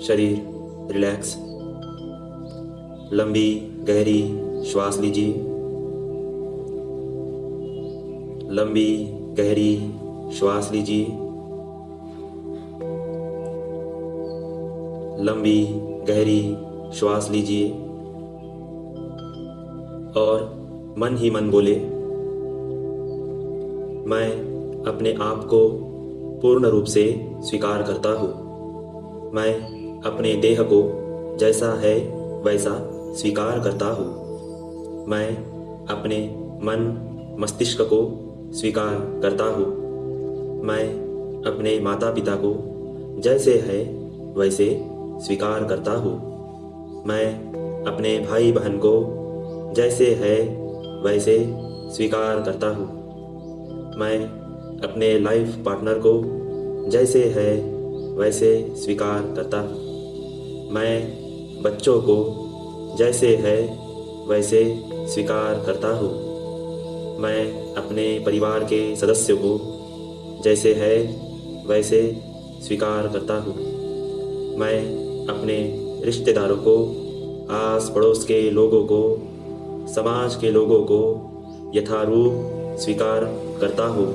शरीर रिलैक्स। लंबी गहरी श्वास लीजिए। लंबी गहरी श्वास लीजिए। लंबी गहरी श्वास लीजिए और मन ही मन बोले, मैं अपने आप को पूर्ण रूप से स्वीकार करता हूँ। मैं अपने देह को जैसा है वैसा स्वीकार करता हूँ। मैं अपने मन मस्तिष्क को स्वीकार करता हूँ। मैं अपने माता पिता को जैसे है वैसे स्वीकार करता हूँ। मैं अपने भाई बहन को जैसे है वैसे स्वीकार करता हूँ। मैं अपने लाइफ पार्टनर को जैसे है वैसे स्वीकार करता हूँ। मैं बच्चों को जैसे है वैसे स्वीकार करता हूँ। मैं अपने परिवार के सदस्यों को जैसे है वैसे स्वीकार करता हूँ। मैं अपने रिश्तेदारों को, आस पड़ोस के लोगों को, समाज के लोगों को यथारूप स्वीकार करता हूँ।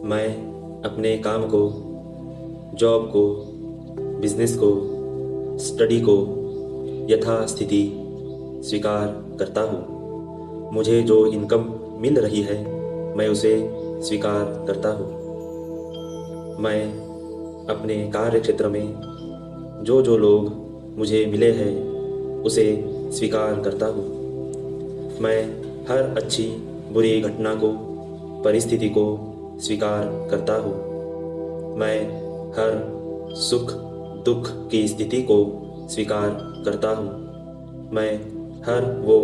मैं अपने काम को, जॉब को, बिजनेस को, स्टडी को यथास्थिति स्वीकार करता हूँ। मुझे जो इनकम मिल रही है मैं उसे स्वीकार करता हूँ। मैं अपने कार्य क्षेत्र में जो लोग मुझे मिले हैं उसे स्वीकार करता हूँ। मैं हर अच्छी बुरी घटना को, परिस्थिति को स्वीकार करता हूँ। मैं हर सुख दुख की स्थिति को स्वीकार करता हूँ। मैं हर वो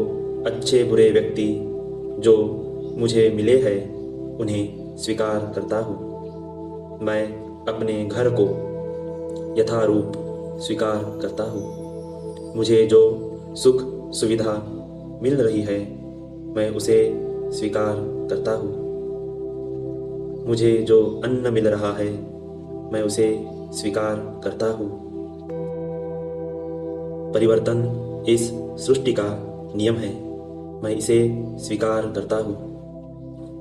अच्छे बुरे व्यक्ति जो मुझे मिले हैं उन्हें स्वीकार करता हूँ। मैं अपने घर को यथारूप स्वीकार करता हूँ। मुझे जो सुख सुविधा मिल रही है मैं उसे स्वीकार करता हूँ। मुझे जो अन्न मिल रहा है मैं उसे स्वीकार करता हूँ। परिवर्तन इस सृष्टि का नियम है, मैं इसे स्वीकार करता हूँ।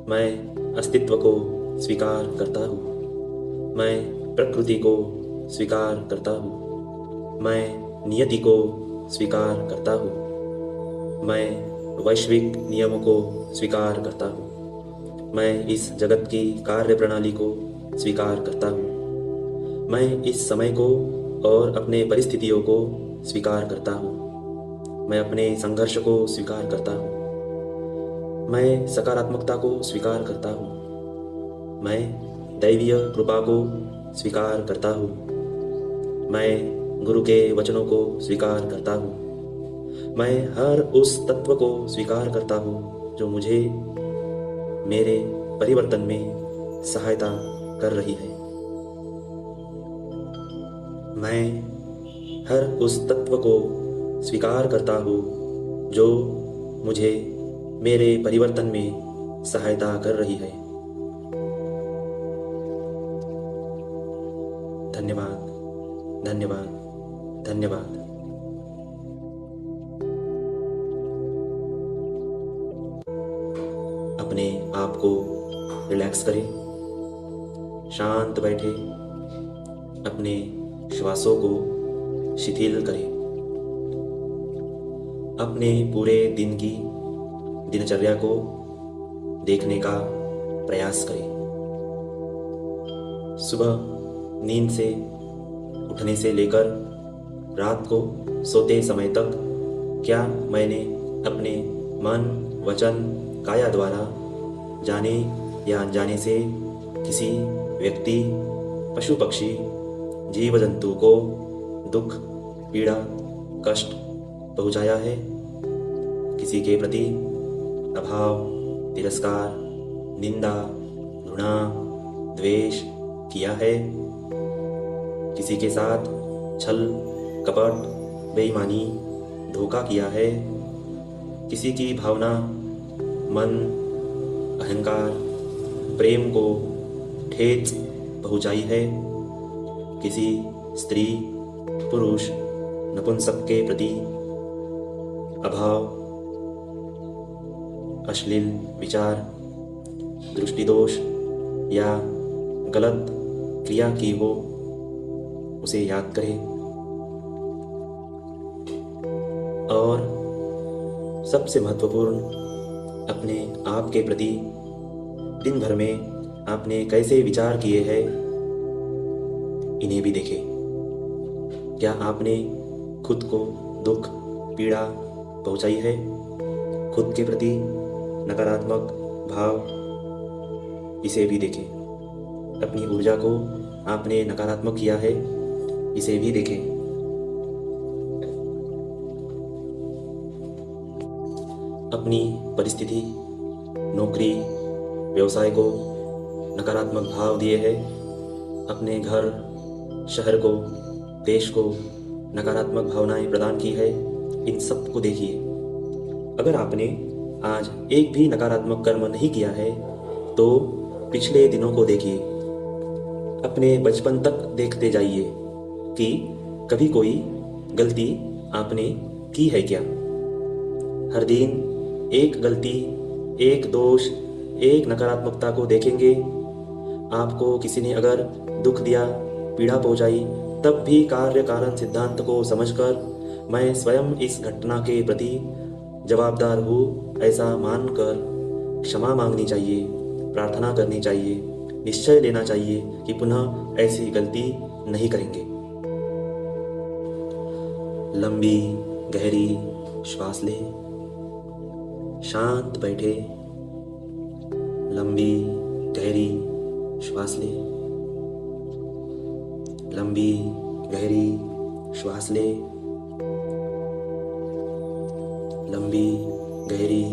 मैं अस्तित्व को स्वीकार करता हूँ। मैं प्रकृति को स्वीकार करता हूँ। मैं नियति को स्वीकार करता हूँ। मैं वैश्विक नियमों को स्वीकार करता हूँ। मैं इस जगत की कार्य प्रणाली को स्वीकार करता हूँ। मैं इस समय को और अपने परिस्थितियों को स्वीकार करता हूँ। मैं अपने संघर्ष को स्वीकार करता हूँ। मैं सकारात्मकता को स्वीकार करता हूँ। मैं दैवीय कृपा को स्वीकार करता हूँ। मैं गुरु के वचनों को स्वीकार करता हूँ। मैं हर उस तत्व को स्वीकार करता हूँ जो मुझे मेरे परिवर्तन में सहायता कर रही है। मैं हर उस तत्व को स्वीकार करता हूँ जो मुझे मेरे परिवर्तन में सहायता कर रही है। धन्यवाद, धन्यवाद, धन्यवाद। अपने आप को रिलैक्स करें, शांत बैठे, अपने श्वासों को शिथिल करें। अपने पूरे दिन की दिनचर्या को देखने का प्रयास करें। सुबह नींद से उठने से लेकर रात को सोते समय तक क्या मैंने अपने मन, वचन, काया द्वारा जाने या अनजाने से किसी व्यक्ति, पशु पक्षी, जीव जंतु को दुख, पीड़ा, कष्ट पहुंचाया है? किसी के प्रति अभाव, तिरस्कार, निंदा, घृणा, द्वेष किया है? किसी के साथ छल, कपट, बेईमानी, धोखा किया है? किसी की भावना, मन, अहंकार, प्रेम को ठेस पहुंचाई है किसी स्त्री, पुरुष, नपुंसक के प्रति अभाव, अश्लील विचार, दृष्टिदोष या गलत क्रिया की हो, उसे याद करें और सबसे महत्वपूर्ण, अपने आप के प्रति दिन भर में आपने कैसे विचार किए हैं, इन्हें भी देखें। क्या आपने खुद को दुख, पीड़ा पहुंचाई है? खुद के प्रति नकारात्मक भाव, इसे भी देखें। अपनी ऊर्जा को आपने नकारात्मक किया है, इसे भी देखें। अपनी परिस्थिति, नौकरी, व्यवसाय को नकारात्मक भाव दिए हैं। अपने घर, शहर को, देश को नकारात्मक भावनाएं प्रदान की है। इन सब को देखिए। अगर आपने आज एक भी नकारात्मक कर्म नहीं किया है तो पिछले दिनों को देखिए। अपने बचपन तक देखते जाइए कि कभी कोई गलती आपने की है क्या। हर दिन एक गलती, एक दोष, एक नकारात्मकता को देखेंगे। आपको किसी ने अगर दुख दिया, पीड़ा पहुंचाई, तब भी कार्य कारण सिद्धांत को समझकर मैं स्वयं इस घटना के प्रति जवाबदार हूँ ऐसा मानकर क्षमा मांगनी चाहिए, प्रार्थना करनी चाहिए, निश्चय लेना चाहिए कि पुनः ऐसी गलती नहीं करेंगे। लंबी गहरी श्वास लें, शांत बैठे, लंबी गहरी श्वास लें, लंबी गहरी श्वास लें, लंबी गहरी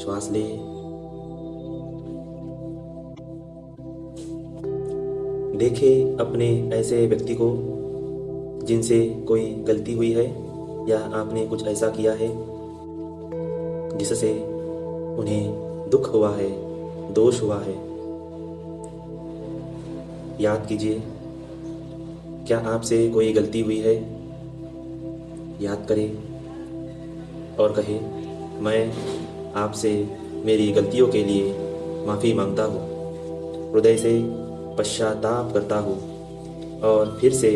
श्वास लें। देखें अपने ऐसे व्यक्ति को जिनसे कोई गलती हुई है या आपने कुछ ऐसा किया है जिससे उन्हें दुख हुआ है, दोष हुआ है। याद कीजिए, क्या आपसे कोई गलती हुई है? याद करें और कहें, मैं आपसे मेरी गलतियों के लिए माफ़ी मांगता हूँ, हृदय से पश्चाताप करता हूँ और फिर से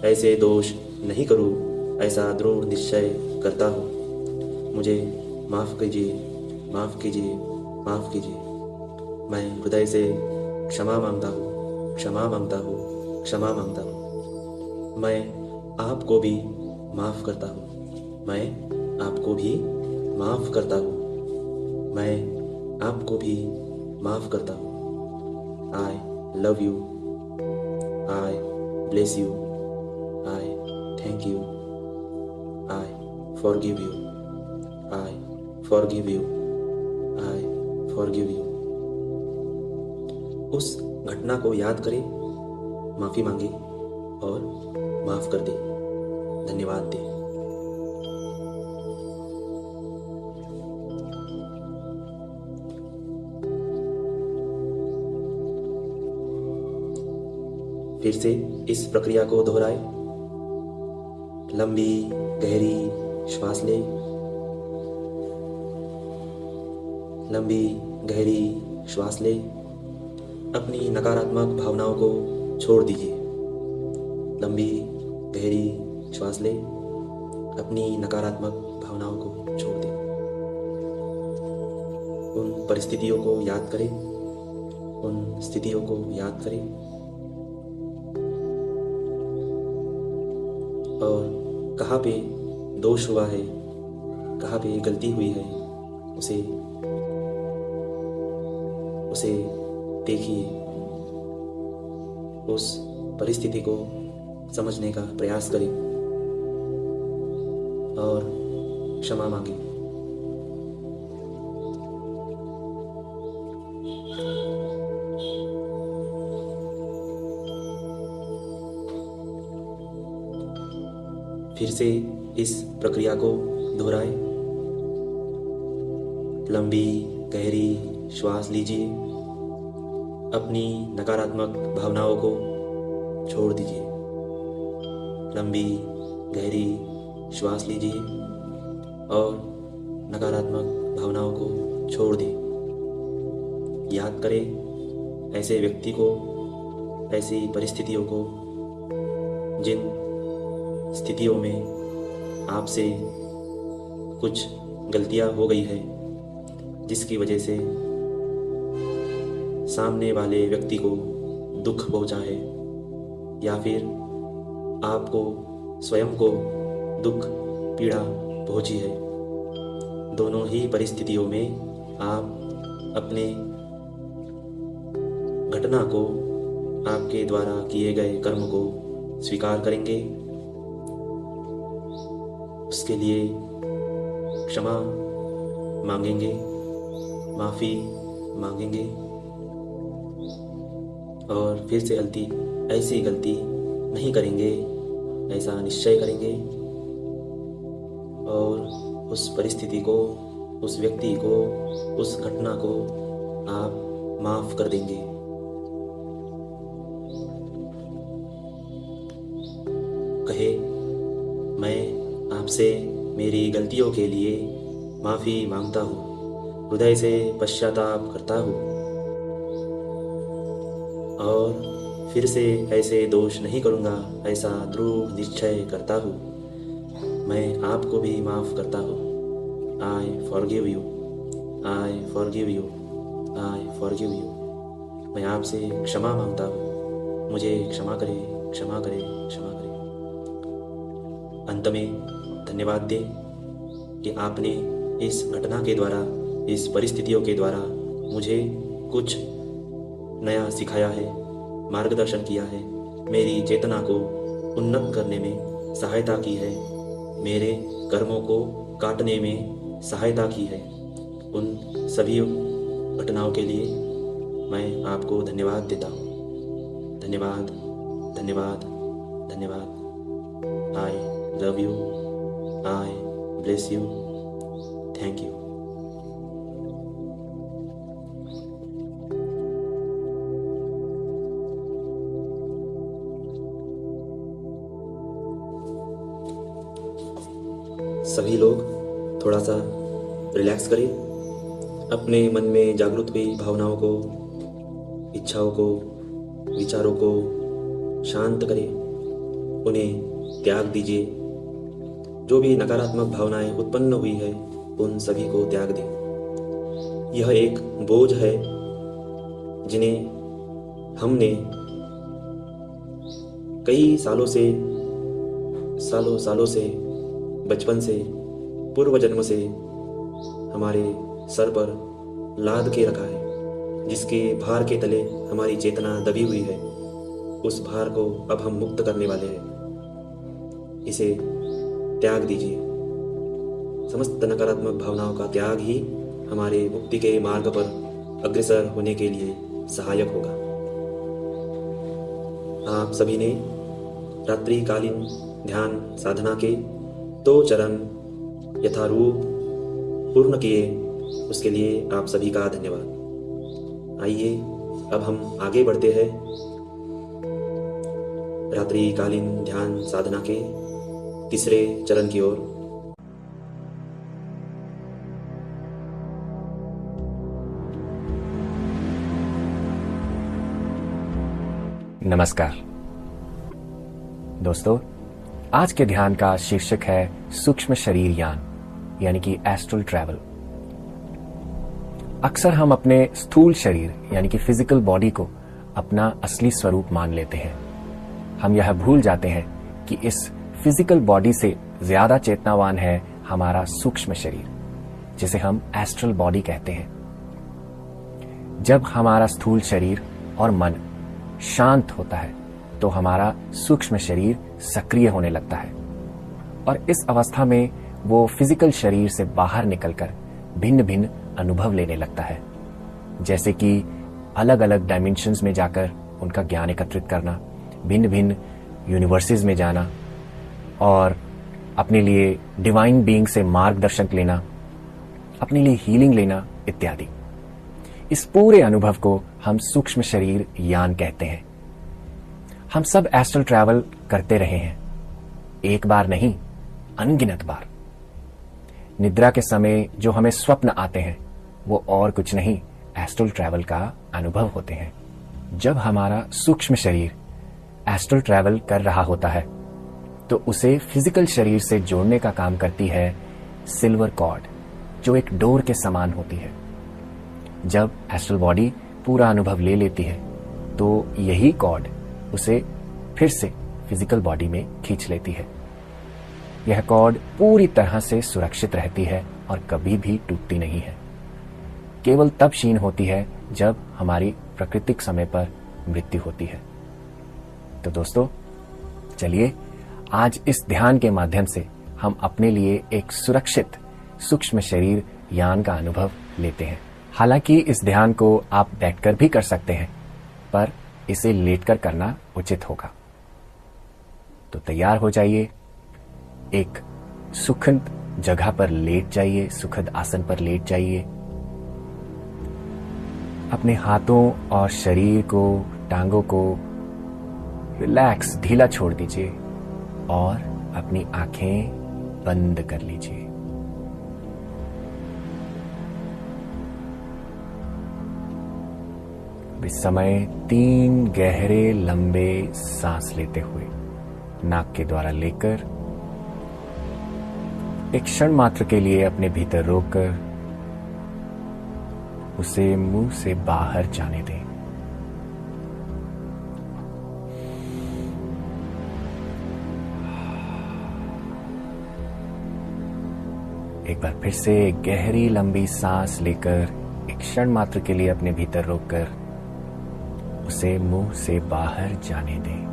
ऐसे दोष नहीं करूँ ऐसा दृढ़ निश्चय करता हूँ। मुझे माफ़ कीजिए, माफ़ कीजिए, माफ़ कीजिए। मैं हृदय से क्षमा मांगता हूँ, क्षमा मांगता हूँ, क्षमा मांगता हूँ। मैं आपको भी माफ़ करता हूँ, मैं आपको भी माफ़ करता हूँ, मैं आपको भी माफ़ करता हूँ। I love you, I bless you, I thank you, I forgive you, I forgive you, I forgive you। उस घटना को याद करें, माफ़ी मांगे और माफ़ कर दे, धन्यवाद दे। फिर से इस प्रक्रिया को दोहराए। लंबी गहरी श्वास ले, लंबी गहरी श्वास ले। अपनी नकारात्मक भावनाओं को छोड़ दीजिए। लंबी गहरी श्वास ले, अपनी नकारात्मक भावनाओं को छोड़ दें। उन परिस्थितियों को याद करें, उन स्थितियों को याद करें और कहाँ पे दोष हुआ है, कहाँ पे गलती हुई है, उसे देखिए। उस परिस्थिति को समझने का प्रयास करें और क्षमा मांगे। फिर से इस प्रक्रिया को दोहराएं। लंबी गहरी श्वास लीजिए, अपनी नकारात्मक भावनाओं को छोड़ दीजिए। लंबी गहरी श्वास लीजिए और नकारात्मक भावनाओं को छोड़ दें। याद करें ऐसे व्यक्ति को, ऐसी परिस्थितियों को जिन स्थितियों में आपसे कुछ गलतियां हो गई है, जिसकी वजह से सामने वाले व्यक्ति को दुख पहुंचा है या फिर आपको स्वयं को दुख पीड़ा पहुंची है। दोनों ही परिस्थितियों में आप अपने घटना को, आपके द्वारा किए गए कर्म को स्वीकार करेंगे। उसके लिए क्षमा मांगेंगे, माफ़ी मांगेंगे और फिर से ऐसी गलती नहीं करेंगे, ऐसा निश्चय करेंगे और उस परिस्थिति को, उस व्यक्ति को, उस घटना को आप माफ़ कर देंगे। कहे, मैं आपसे मेरी गलतियों के लिए माफ़ी मांगता हूँ, हृदय से पश्चाताप करता हूँ और फिर से ऐसे दोष नहीं करूँगा, ऐसा दृढ़ निश्चय करता हूँ। मैं आपको भी माफ़ करता हूँ। I forgive you, I forgive you, I forgive you। मैं आपसे क्षमा मांगता हूँ, मुझे क्षमा करें, क्षमा करें, क्षमा करें। अंत में धन्यवाद दें कि आपने इस घटना के द्वारा, इस परिस्थितियों के द्वारा मुझे कुछ नया सिखाया है, मार्गदर्शन किया है, मेरी चेतना को उन्नत करने में सहायता की है, मेरे कर्मों को काटने में सहायता की है। उन सभी घटनाओं के लिए मैं आपको धन्यवाद देता हूँ। धन्यवाद, धन्यवाद, धन्यवाद। I love you, I bless you, thank you। सभी लोग थोड़ा सा रिलैक्स करें, अपने मन में जागृत हुई भावनाओं को, इच्छाओं को, विचारों को शांत करें, उन्हें त्याग दीजिए। जो भी नकारात्मक भावनाएं उत्पन्न हुई है, उन सभी को त्याग दें। यह एक बोझ है जिन्हें हमने कई सालों से बचपन से, पूर्व जन्म से हमारे सर पर लाद के रखा है, जिसके भार के तले हमारी चेतना दबी हुई है। उस भार को अब हम मुक्त करने वाले हैं। इसे त्याग दीजिए। समस्त नकारात्मक भावनाओं का त्याग ही हमारे मुक्ति के मार्ग पर अग्रसर होने के लिए सहायक होगा। आप सभी ने रात्रिकालीन ध्यान साधना के 2 चरण यथारूप पूर्ण किए, उसके लिए आप सभी का धन्यवाद। आइए अब हम आगे बढ़ते हैं रात्रिकालीन ध्यान साधना के 3रे चरण की ओर। नमस्कार दोस्तों, आज के ध्यान का शीर्षक है सूक्ष्म शरीर यान, यानी कि एस्ट्रल ट्रैवल। अक्सर हम अपने स्थूल शरीर यानी कि फिजिकल बॉडी को अपना असली स्वरूप मान लेते हैं। हम यह भूल जाते हैं कि इस फिजिकल बॉडी से ज्यादा चेतनावान है हमारा सूक्ष्म शरीर, जिसे हम एस्ट्रल बॉडी कहते हैं। जब हमारा स्थूल शरीर और मन शांत होता है तो हमारा सूक्ष्म शरीर सक्रिय होने लगता है और इस अवस्था में वो फिजिकल शरीर से बाहर निकलकर भिन्न भिन्न अनुभव लेने लगता है, जैसे कि अलग अलग डायमेंशंस में जाकर उनका ज्ञान एकत्रित करना, भिन्न भिन्न यूनिवर्सेस में जाना और अपने लिए डिवाइन बीइंग से मार्गदर्शन लेना, अपने लिए हीलिंग लेना इत्यादि। इस पूरे अनुभव को हम सूक्ष्म शरीर यान कहते हैं। हम सब एस्ट्रल ट्रैवल करते रहे हैं, एक बार नहीं, अनगिनत बार। निद्रा के समय जो हमें स्वप्न आते हैं वो और कुछ नहीं, एस्ट्रल ट्रैवल का अनुभव होते हैं। जब हमारा सूक्ष्म शरीर एस्ट्रल ट्रैवल कर रहा होता है तो उसे फिजिकल शरीर से जोड़ने का काम करती है सिल्वर कॉर्ड, जो एक डोर के समान होती है। जब एस्ट्रल बॉडी पूरा अनुभव ले लेती है तो यही कॉर्ड उसे फिर से फिजिकल बॉडी में खींच लेती है। यह कॉर्ड पूरी तरह से सुरक्षित रहती है और कभी भी टूटती नहीं है। केवल तब क्षीण होती है जब हमारी प्राकृतिक समय पर मृत्यु होती है। तो दोस्तों, चलिए आज इस ध्यान के माध्यम से हम अपने लिए एक सुरक्षित सूक्ष्म शरीर यान का अनुभव लेते हैं। हालांकि इस ध्यान को आप बैठकर भी कर सकते हैं, पर इसे लेटकर करना उचित होगा। तो तैयार हो जाइए, एक सुखद जगह पर लेट जाइए, सुखद आसन पर लेट जाइए। अपने हाथों और शरीर को, टांगों को रिलैक्स, ढीला छोड़ दीजिए और अपनी आंखें बंद कर लीजिए। इस समय 3 गहरे लंबे सांस लेते हुए नाक के द्वारा लेकर एक क्षण मात्र के लिए अपने भीतर रोककर उसे मुंह से बाहर जाने दें। एक बार फिर से एक गहरी लंबी सांस लेकर एक क्षण मात्र के लिए अपने भीतर रोककर उसे मुंह से बाहर जाने दें।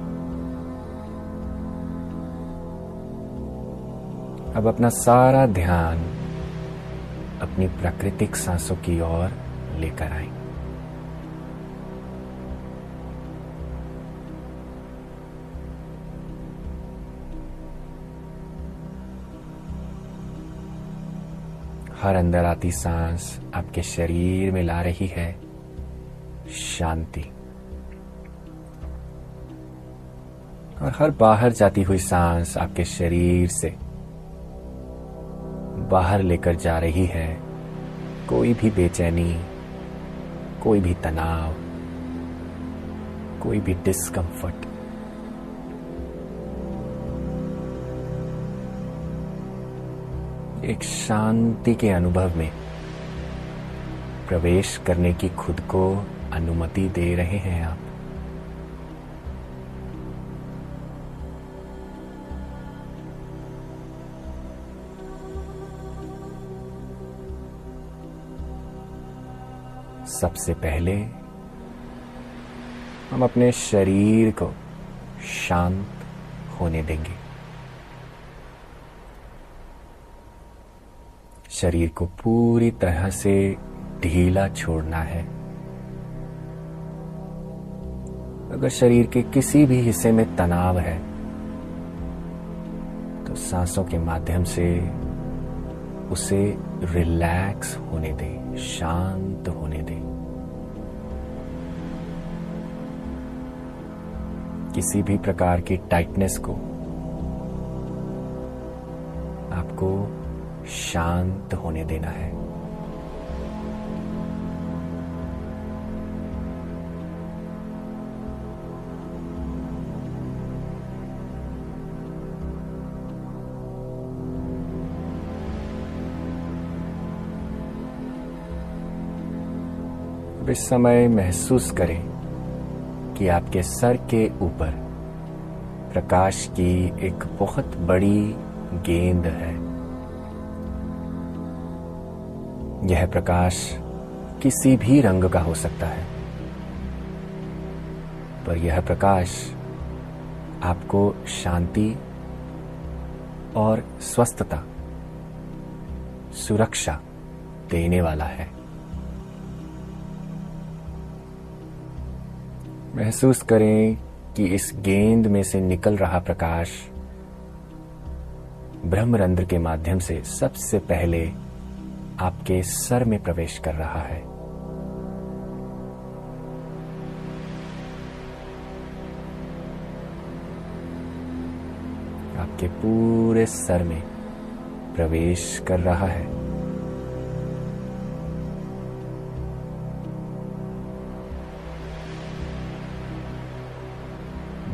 अब अपना सारा ध्यान अपनी प्राकृतिक सांसों की ओर लेकर आए। हर अंदर आती सांस आपके शरीर में ला रही है शांति, और हर बाहर जाती हुई सांस आपके शरीर से बाहर लेकर जा रही है कोई भी बेचैनी, कोई भी तनाव, कोई भी डिस्कंफर्ट। एक शांति के अनुभव में प्रवेश करने की खुद को अनुमति दे रहे हैं आप। सबसे पहले हम अपने शरीर को शांत होने देंगे। शरीर को पूरी तरह से ढीला छोड़ना है। अगर शरीर के किसी भी हिस्से में तनाव है तो सांसों के माध्यम से उसे रिलैक्स होने दें, शांत होने दें। किसी भी प्रकार की टाइटनेस को आपको शांत होने देना है। अब इस समय महसूस करें कि आपके सर के ऊपर प्रकाश की एक बहुत बड़ी गेंद है। यह प्रकाश किसी भी रंग का हो सकता है, पर यह प्रकाश आपको शांति और स्वस्थता, सुरक्षा देने वाला है। महसूस करें कि इस गेंद में से निकल रहा प्रकाश ब्रह्मरंध्र के माध्यम से सबसे पहले आपके सर में प्रवेश कर रहा है। आपके पूरे सर में प्रवेश कर रहा है।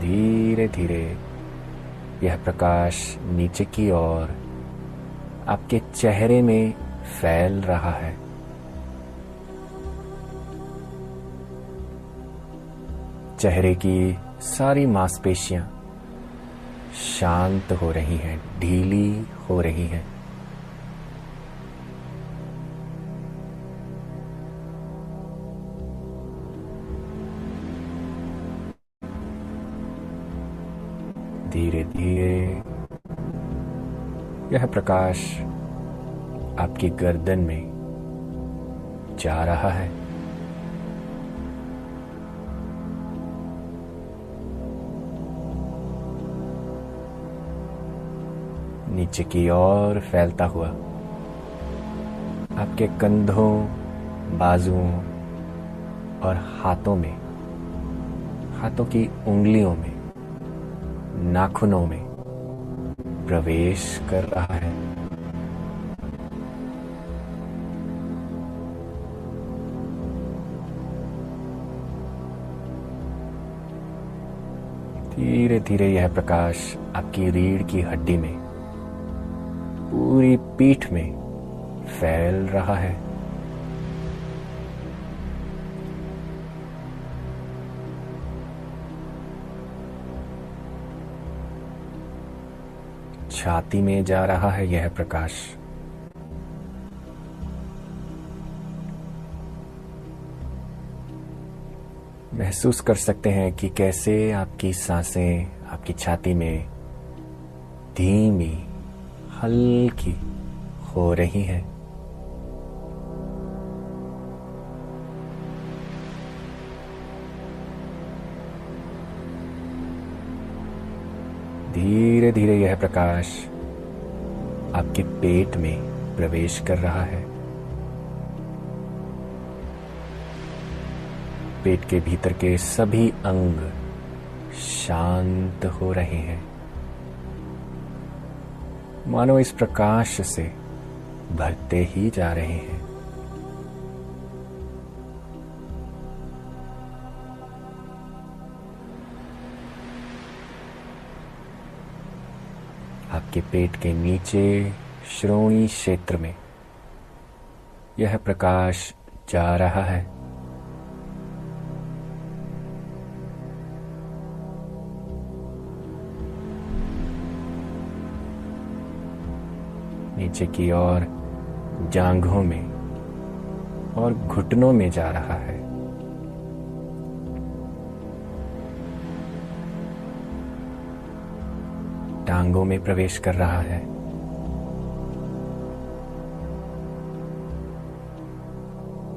धीरे धीरे यह प्रकाश नीचे की ओर आपके चेहरे में फैल रहा है। चेहरे की सारी मांसपेशियां शांत हो रही हैं, ढीली हो रही हैं। धीरे धीरे यह प्रकाश आपकी गर्दन में जा रहा है। नीचे की ओर फैलता हुआ आपके कंधों, बाजुओं और हाथों की उंगलियों में, नाखूनों में प्रवेश कर रहा है। धीरे धीरे यह प्रकाश आपकी रीढ़ की हड्डी में, पूरी पीठ में फैल रहा है। छाती में जा रहा है यह प्रकाश। महसूस कर सकते हैं कि कैसे आपकी सांसें आपकी छाती में धीमी, हल्की हो रही हैं। धीरे धीरे यह प्रकाश आपके पेट में प्रवेश कर रहा है। पेट के भीतर के सभी अंग शांत हो रहे हैं, मानो इस प्रकाश से भरते ही जा रहे हैं। आपके पेट के नीचे श्रोणी क्षेत्र में यह प्रकाश जा रहा है। नीचे की ओर जांघों में और घुटनों में जा रहा है। टांगों में प्रवेश कर रहा है।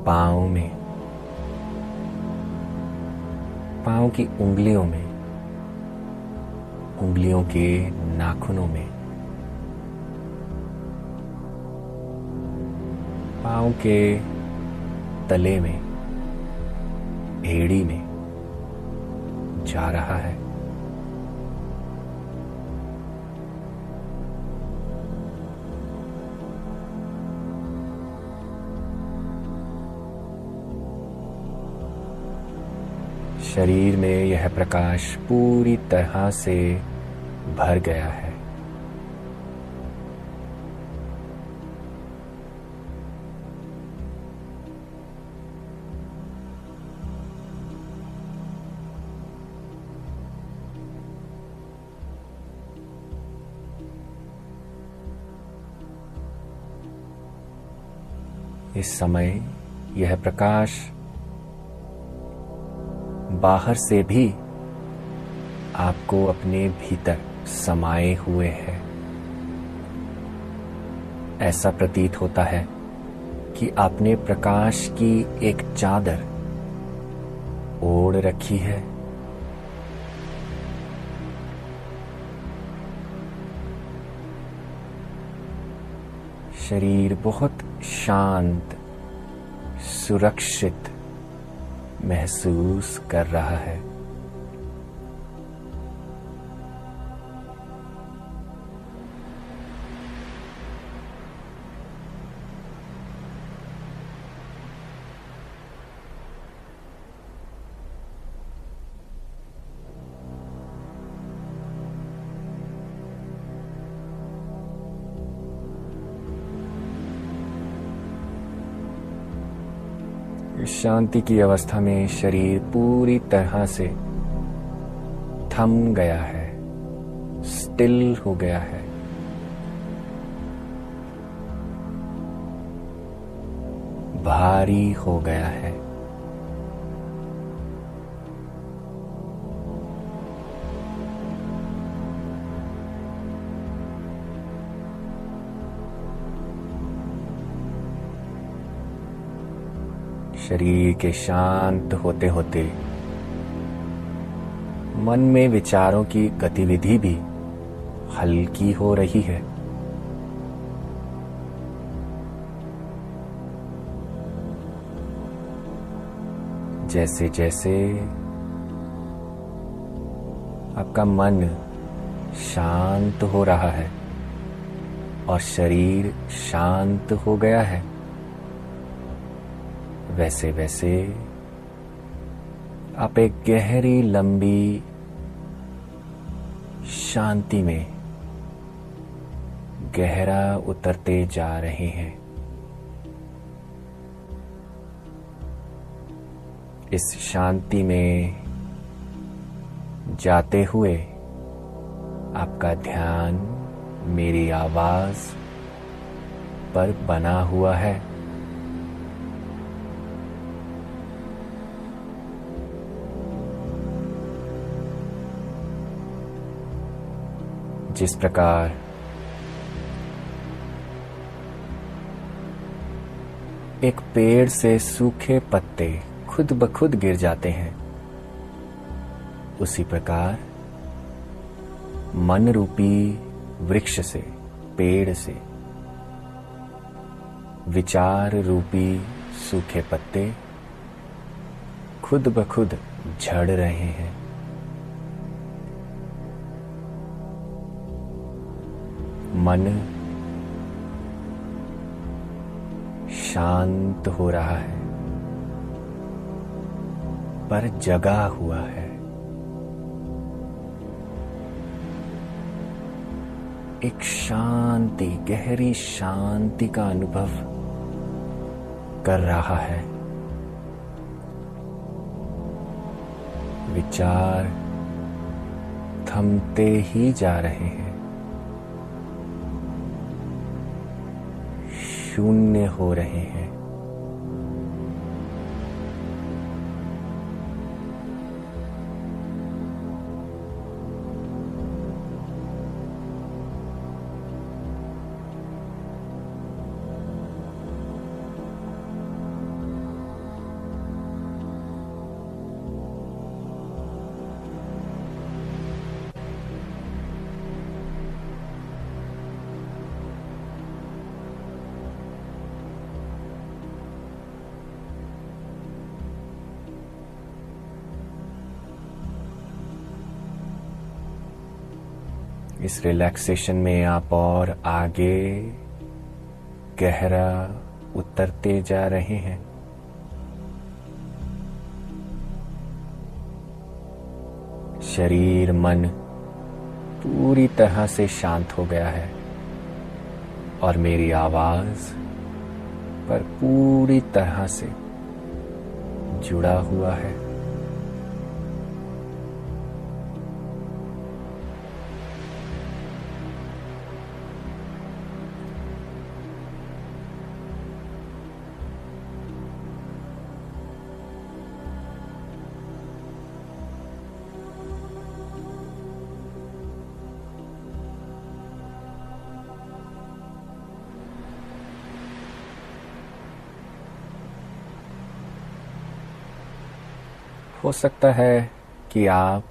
पांव में, पांव की उंगलियों में, उंगलियों के नाखूनों में, पांव के तले में, एड़ी में जा रहा है। शरीर में यह प्रकाश पूरी तरह से भर गया है। इस समय यह प्रकाश बाहर से भी आपको अपने भीतर समाये हुए है। ऐसा प्रतीत होता है कि आपने प्रकाश की एक चादर ओढ़ रखी है। शरीर बहुत शांत, सुरक्षित महसूस कर रहा है। इस शांति की अवस्था में शरीर पूरी तरह से थम गया है, स्टिल हो गया है। भारी हो गया है। शरीर के शांत होते होते मन में विचारों की गतिविधि भी हल्की हो रही है। जैसे जैसे आपका मन शांत हो रहा है और शरीर शांत हो गया है, वैसे वैसे आप एक गहरी लंबी शांति में गहरा उतरते जा रहे हैं। इस शांति में जाते हुए आपका ध्यान मेरी आवाज पर बना हुआ है। जिस प्रकार एक पेड़ से सूखे पत्ते खुद ब खुद गिर जाते हैं, उसी प्रकार मन रूपी वृक्ष से, पेड़ से विचार रूपी सूखे पत्ते खुद ब खुद झड़ रहे हैं। मन शांत हो रहा है पर जगा हुआ है। एक शांति, गहरी शांति का अनुभव कर रहा है। विचार थमते ही जा रहे हैं, शून्य हो रहे हैं। इस रिलैक्सेशन में आप और आगे गहरा उतरते जा रहे हैं। शरीर, मन पूरी तरह से शांत हो गया है और मेरी आवाज पर पूरी तरह से जुड़ा हुआ है। हो सकता है कि आप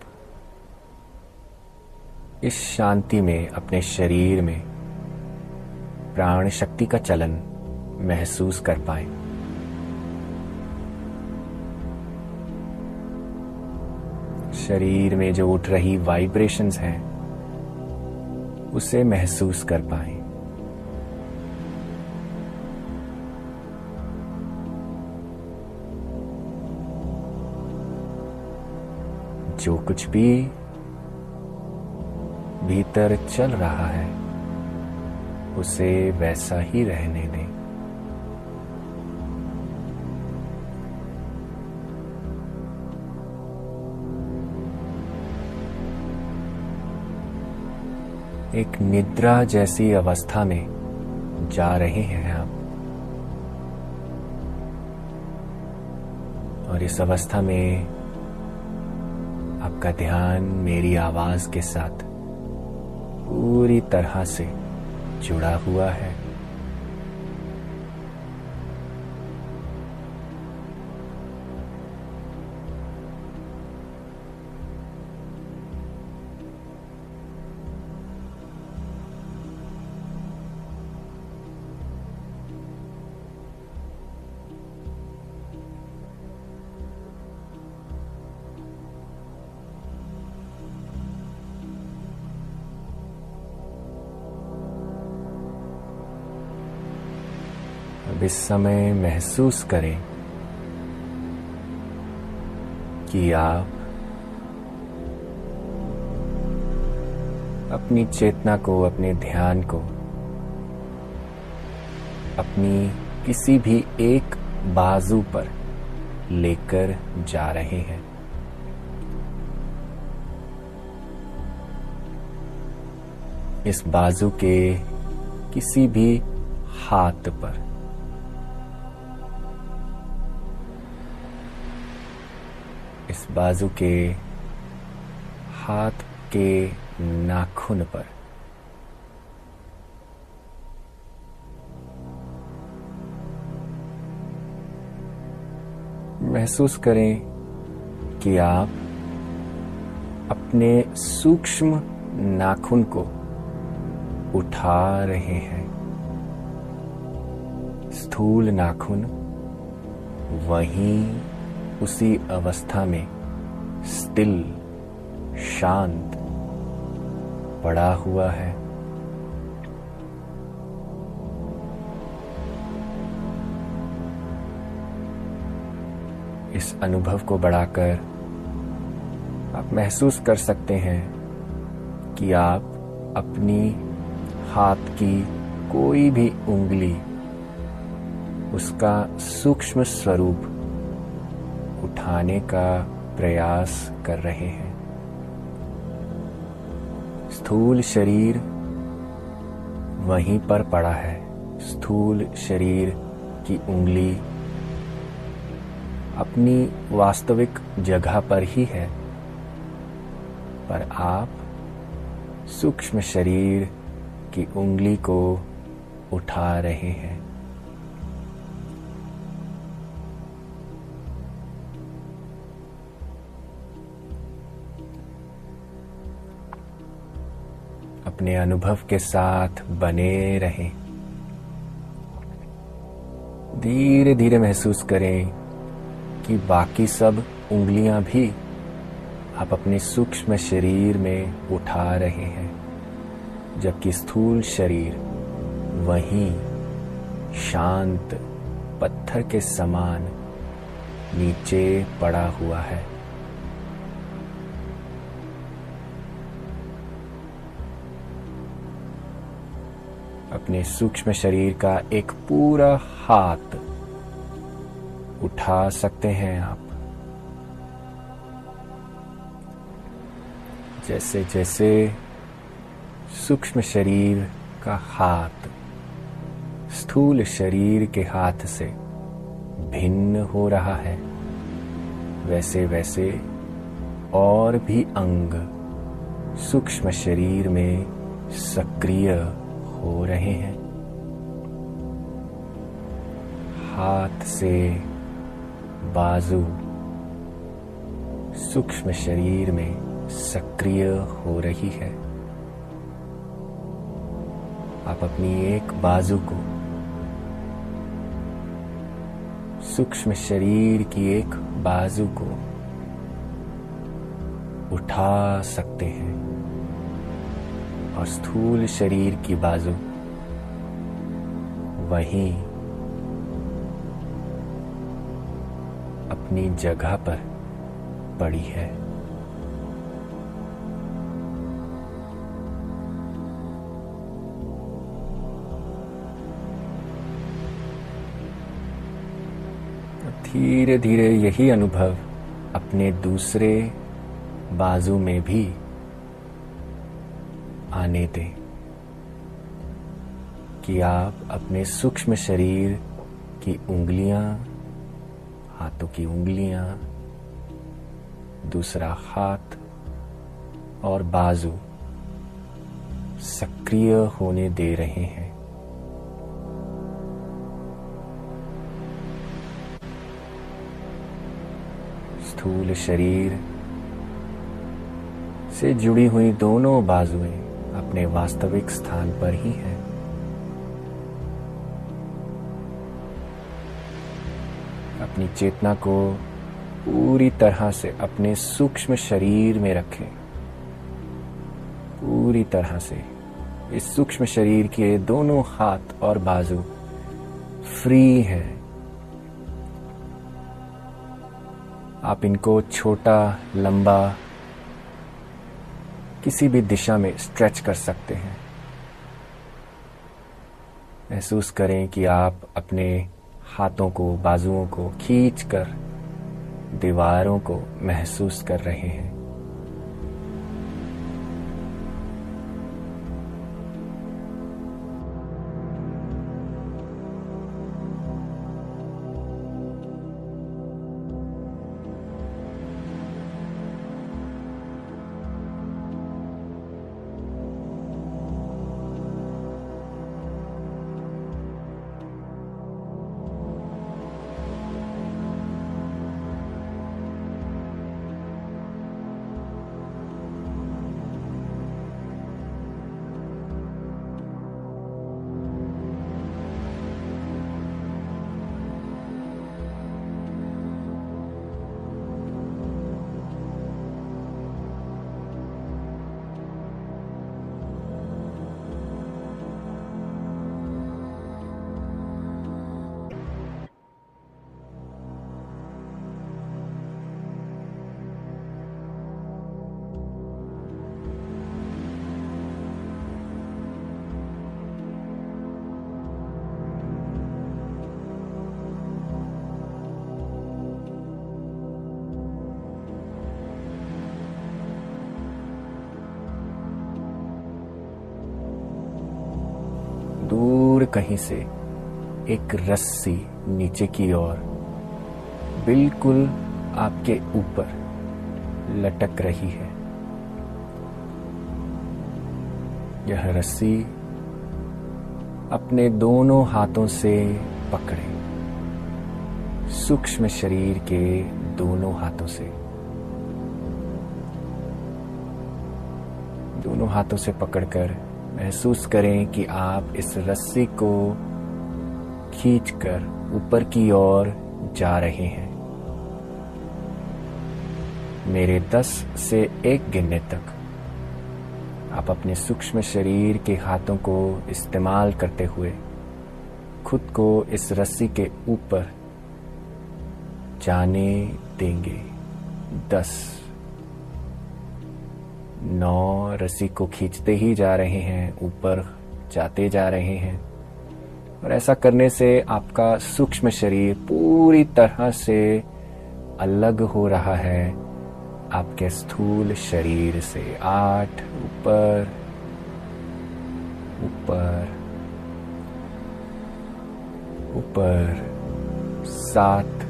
इस शांति में अपने शरीर में प्राण शक्ति का चलन महसूस कर पाएं। शरीर में जो उठ रही वाइब्रेशंस हैं उसे महसूस कर पाएं। जो कुछ भी भीतर चल रहा है उसे वैसा ही रहने दें। एक निद्रा जैसी अवस्था में जा रहे हैं आप। और इस अवस्था में आपका ध्यान मेरी आवाज के साथ पूरी तरह से जुड़ा हुआ है। अब इस समय महसूस करें कि आप अपनी चेतना को, अपने ध्यान को अपनी किसी भी एक बाजू पर लेकर जा रहे हैं। इस बाजू के किसी भी हाथ पर। इस बाजू के हाथ के नाखून पर। महसूस करें कि आप अपने सूक्ष्म नाखून को उठा रहे हैं। स्थूल नाखून वहीं उसी अवस्था में स्थिर, शांत पड़ा हुआ है। इस अनुभव को बढ़ाकर आप महसूस कर सकते हैं कि आप अपनी हाथ की कोई भी उंगली, उसका सूक्ष्म स्वरूप उठाने का प्रयास कर रहे हैं। स्थूल शरीर वहीं पर पड़ा है। स्थूल शरीर की उंगली अपनी वास्तविक जगह पर ही है, पर आप सूक्ष्म शरीर की उंगली को उठा रहे हैं। अपने अनुभव के साथ बने रहें। धीरे धीरे महसूस करें कि बाकी सब उंगलियां भी आप अपने सूक्ष्म शरीर में उठा रहे हैं, जबकि स्थूल शरीर वहीं शांत पत्थर के समान नीचे पड़ा हुआ है। अपने सूक्ष्म शरीर का एक पूरा हाथ उठा सकते हैं आप। जैसे जैसे सूक्ष्म शरीर का हाथ स्थूल शरीर के हाथ से भिन्न हो रहा है, वैसे वैसे और भी अंग सूक्ष्म शरीर में सक्रिय हो रहे हैं। हाथ से बाजू सूक्ष्म शरीर में सक्रिय हो रही है। आप अपनी एक बाजू को सूक्ष्म शरीर की एक बाजू को उठा सकते हैं और स्थूल शरीर की बाजू वहीं अपनी जगह पर पड़ी है। धीरे धीरे यही अनुभव अपने दूसरे बाजू में भी आने दें। कि आप अपने सूक्ष्म शरीर की उंगलियां, हाथों की उंगलियां, दूसरा हाथ और बाजू सक्रिय होने दे रहे हैं। स्थूल शरीर से जुड़ी हुई दोनों बाजुएं अपने वास्तविक स्थान पर ही हैं। अपनी चेतना को पूरी तरह से अपने सूक्ष्म शरीर में रखें। पूरी तरह से इस सूक्ष्म शरीर के दोनों हाथ और बाजू फ्री हैं। आप इनको छोटा, लंबा, किसी भी दिशा में स्ट्रेच कर सकते हैं। महसूस करें कि आप अपने हाथों को, बाजुओं को खींचकर दीवारों को महसूस कर रहे हैं। दूर कहीं से एक रस्सी नीचे की ओर बिल्कुल आपके ऊपर लटक रही है। यह रस्सी अपने दोनों हाथों से पकड़े, सूक्ष्म शरीर के दोनों हाथों से। दोनों हाथों से पकड़कर महसूस करें कि आप इस रस्सी को खींचकर ऊपर की ओर जा रहे हैं। मेरे 10 से 1 गिनने तक आप अपने सूक्ष्म शरीर के हाथों को इस्तेमाल करते हुए खुद को इस रस्सी के ऊपर जाने देंगे। 10, 9, रस्सी को खींचते ही जा रहे हैं, ऊपर जाते जा रहे हैं। और ऐसा करने से आपका सूक्ष्म शरीर पूरी तरह से अलग हो रहा है आपके स्थूल शरीर से। 8, ऊपर ऊपर ऊपर, 7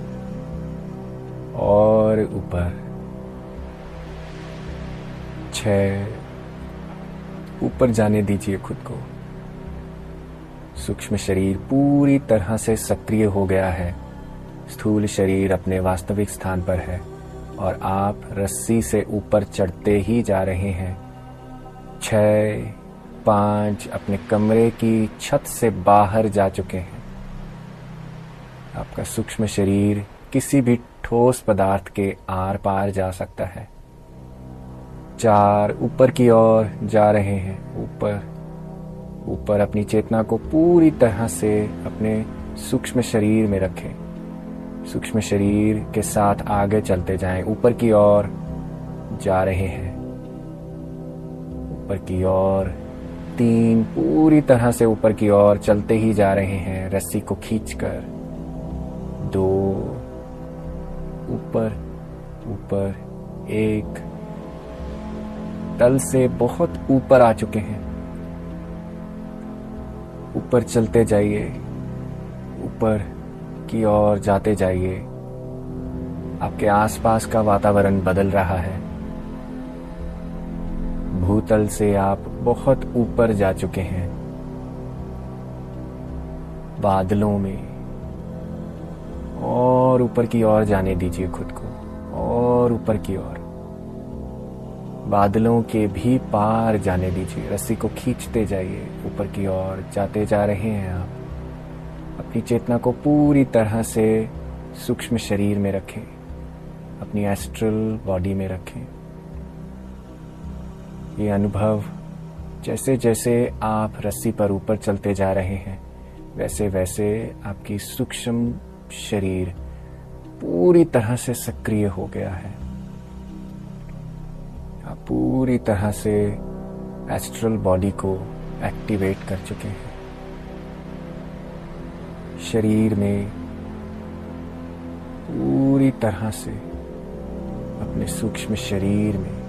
और ऊपर, 6, ऊपर जाने दीजिए खुद को। सूक्ष्म शरीर पूरी तरह से सक्रिय हो गया है। स्थूल शरीर अपने वास्तविक स्थान पर है और आप रस्सी से ऊपर चढ़ते ही जा रहे हैं। 6, 5 अपने कमरे की छत से बाहर जा चुके हैं। आपका सूक्ष्म शरीर किसी भी ठोस पदार्थ के आर पार जा सकता है। 4, ऊपर की ओर जा रहे हैं। ऊपर ऊपर अपनी चेतना को पूरी तरह से अपने सूक्ष्म शरीर में रखें। सूक्ष्म शरीर के साथ आगे चलते जाएं। ऊपर की ओर जा रहे हैं। ऊपर की ओर 3, पूरी तरह से ऊपर की ओर चलते ही जा रहे हैं रस्सी को खींचकर। 2, ऊपर ऊपर, 1, तल से बहुत ऊपर आ चुके हैं। ऊपर चलते जाइए, ऊपर की ओर जाते जाइए। आपके आसपास का वातावरण बदल रहा है। भूतल से आप बहुत ऊपर जा चुके हैं, बादलों में। और ऊपर की ओर जाने दीजिए खुद को, और ऊपर की ओर, बादलों के भी पार जाने दीजिए। रस्सी को खींचते जाइए, ऊपर की ओर जाते जा रहे हैं आप। अपनी चेतना को पूरी तरह से सूक्ष्म शरीर में रखें, अपनी एस्ट्रल बॉडी में रखें। ये अनुभव जैसे जैसे आप रस्सी पर ऊपर चलते जा रहे हैं, वैसे वैसे आपकी सूक्ष्म शरीर पूरी तरह से सक्रिय हो गया है। आप पूरी तरह से एस्ट्रल बॉडी को एक्टिवेट कर चुके हैं। शरीर में पूरी तरह से अपने सूक्ष्म शरीर में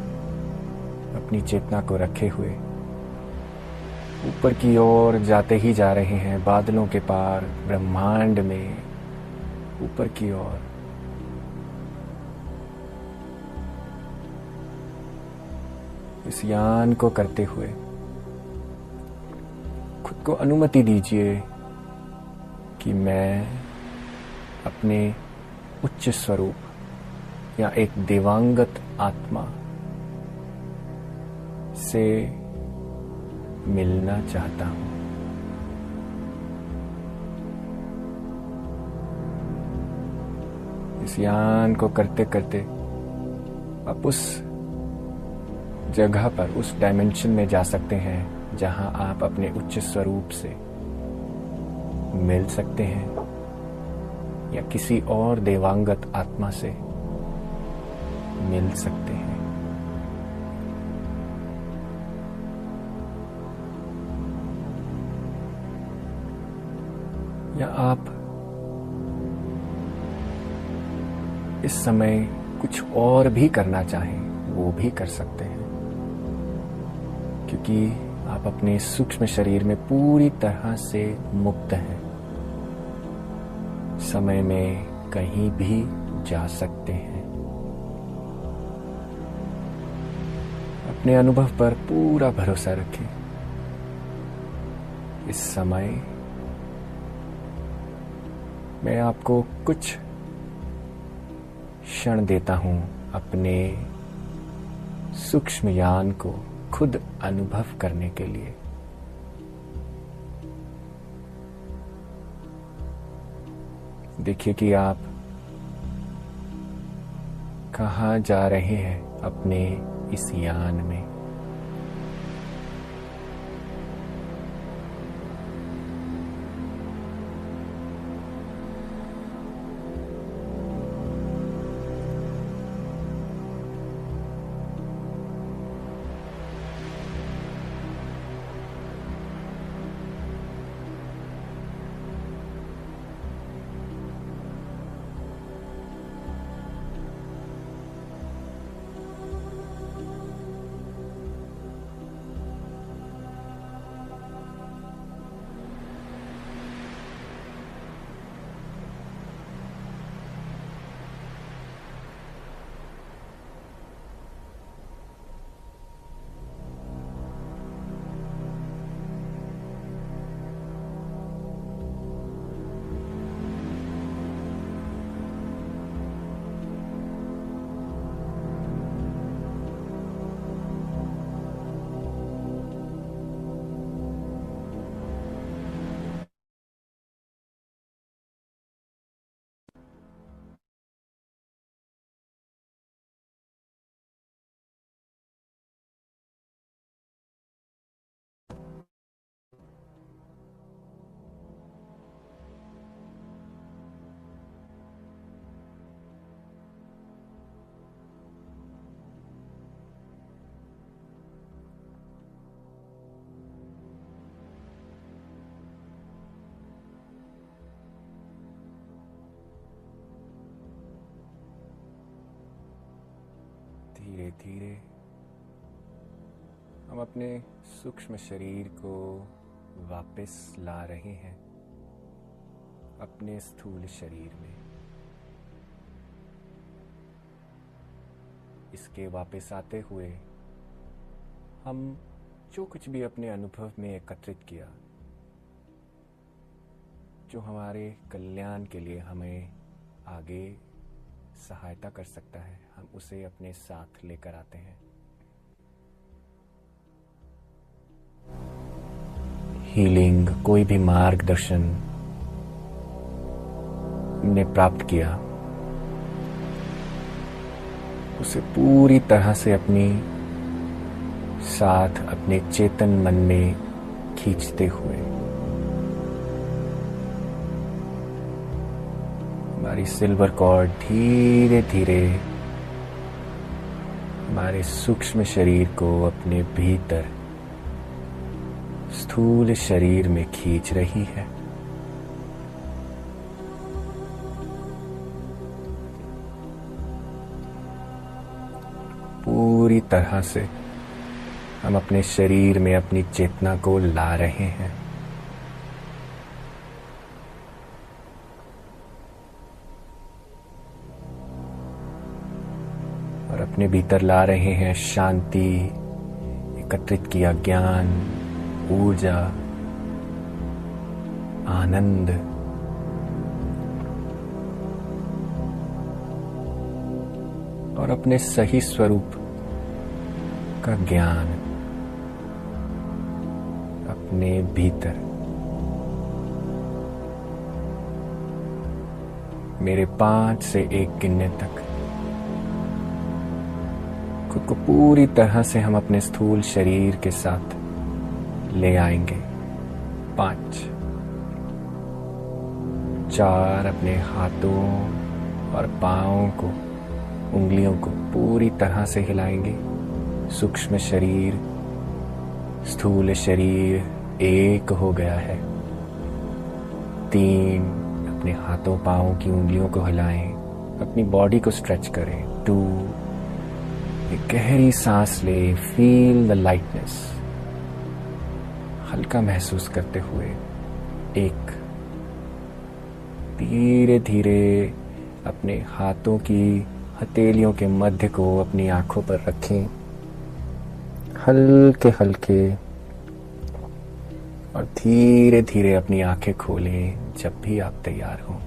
अपनी चेतना को रखे हुए ऊपर की ओर जाते ही जा रहे हैं, बादलों के पार, ब्रह्मांड में, ऊपर की ओर। इस यान को करते हुए खुद को अनुमति दीजिए कि मैं अपने उच्च स्वरूप या एक दिवंगत आत्मा से मिलना चाहता हूं। इस यान को करते करते आप उस जगह पर, उस डायमेंशन में जा सकते हैं जहां आप अपने उच्च स्वरूप से मिल सकते हैं या किसी और देवांगत आत्मा से मिल सकते हैं। या आप इस समय कुछ और भी करना चाहें, वो भी कर सकते हैं, क्योंकि आप अपने सूक्ष्म शरीर में पूरी तरह से मुक्त हैं। समय में कहीं भी जा सकते हैं। अपने अनुभव पर पूरा भरोसा रखें। इस समय मैं आपको कुछ क्षण देता हूं अपने सूक्ष्म यान को खुद अनुभव करने के लिए। देखिए कि आप कहाँ जा रहे हैं अपने इस यान में। धीरे धीरे हम अपने सूक्ष्म शरीर को वापस ला रहे हैं अपने स्थूल शरीर में। इसके वापस आते हुए हम जो कुछ भी अपने अनुभव में एकत्रित किया, जो हमारे कल्याण के लिए हमें आगे सहायता कर सकता है, हम उसे अपने साथ लेकर आते हैं। हीलिंग, कोई भी मार्गदर्शन ने प्राप्त किया, उसे पूरी तरह से अपनी साथ अपने चेतन मन में खींचते हुए हमारी सिल्वर कॉर्ड धीरे धीरे हमारे सूक्ष्म शरीर को अपने भीतर स्थूल शरीर में खींच रही है। पूरी तरह से हम अपने शरीर में अपनी चेतना को ला रहे हैं। और अपने भीतर ला रहे हैं शांति, एकत्रित किया ज्ञान, ऊर्जा, आनंद। और अपने सही स्वरूप का ज्ञान अपने भीतर। मेरे 5 से 1 गिनने तक खुद को पूरी तरह से हम अपने स्थूल शरीर के साथ ले आएंगे। 5, 4, अपने हाथों और पांवों को, उंगलियों को पूरी तरह से हिलाएंगे। सूक्ष्म शरीर, स्थूल शरीर एक हो गया है। 3, अपने हाथों पांवों की उंगलियों को हिलाएं, अपनी बॉडी को स्ट्रेच करें। 2, एक गहरी सांस लें, फील द लाइटनेस, हल्का महसूस करते हुए। 1, धीरे धीरे अपने हाथों की हथेलियों के मध्य को अपनी आंखों पर रखें, हल्के हल्के, और धीरे धीरे अपनी आंखें खोलें जब भी आप तैयार हों।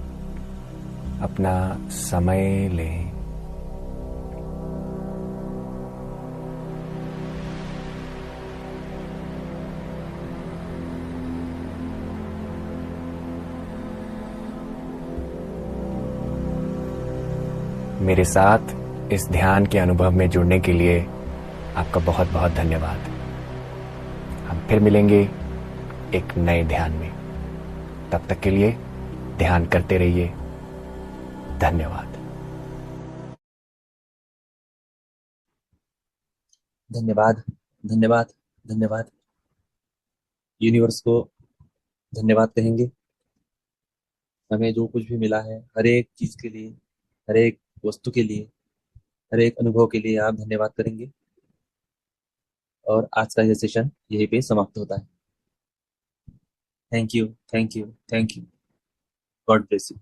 अपना समय लें। मेरे साथ इस ध्यान के अनुभव में जुड़ने के लिए आपका बहुत बहुत धन्यवाद। हम फिर मिलेंगे एक नए ध्यान में। तब तक के लिए ध्यान करते रहिए। धन्यवाद। धन्यवाद, धन्यवाद, धन्यवाद। यूनिवर्स को धन्यवाद कहेंगे। हमें जो कुछ भी मिला है, हर एक चीज के लिए, हर एक वस्तु के लिए, हर एक अनुभव के लिए आप धन्यवाद करेंगे। और आज का यह सेशन यहीं पे समाप्त होता है। Thank you, thank you, thank you. God bless you.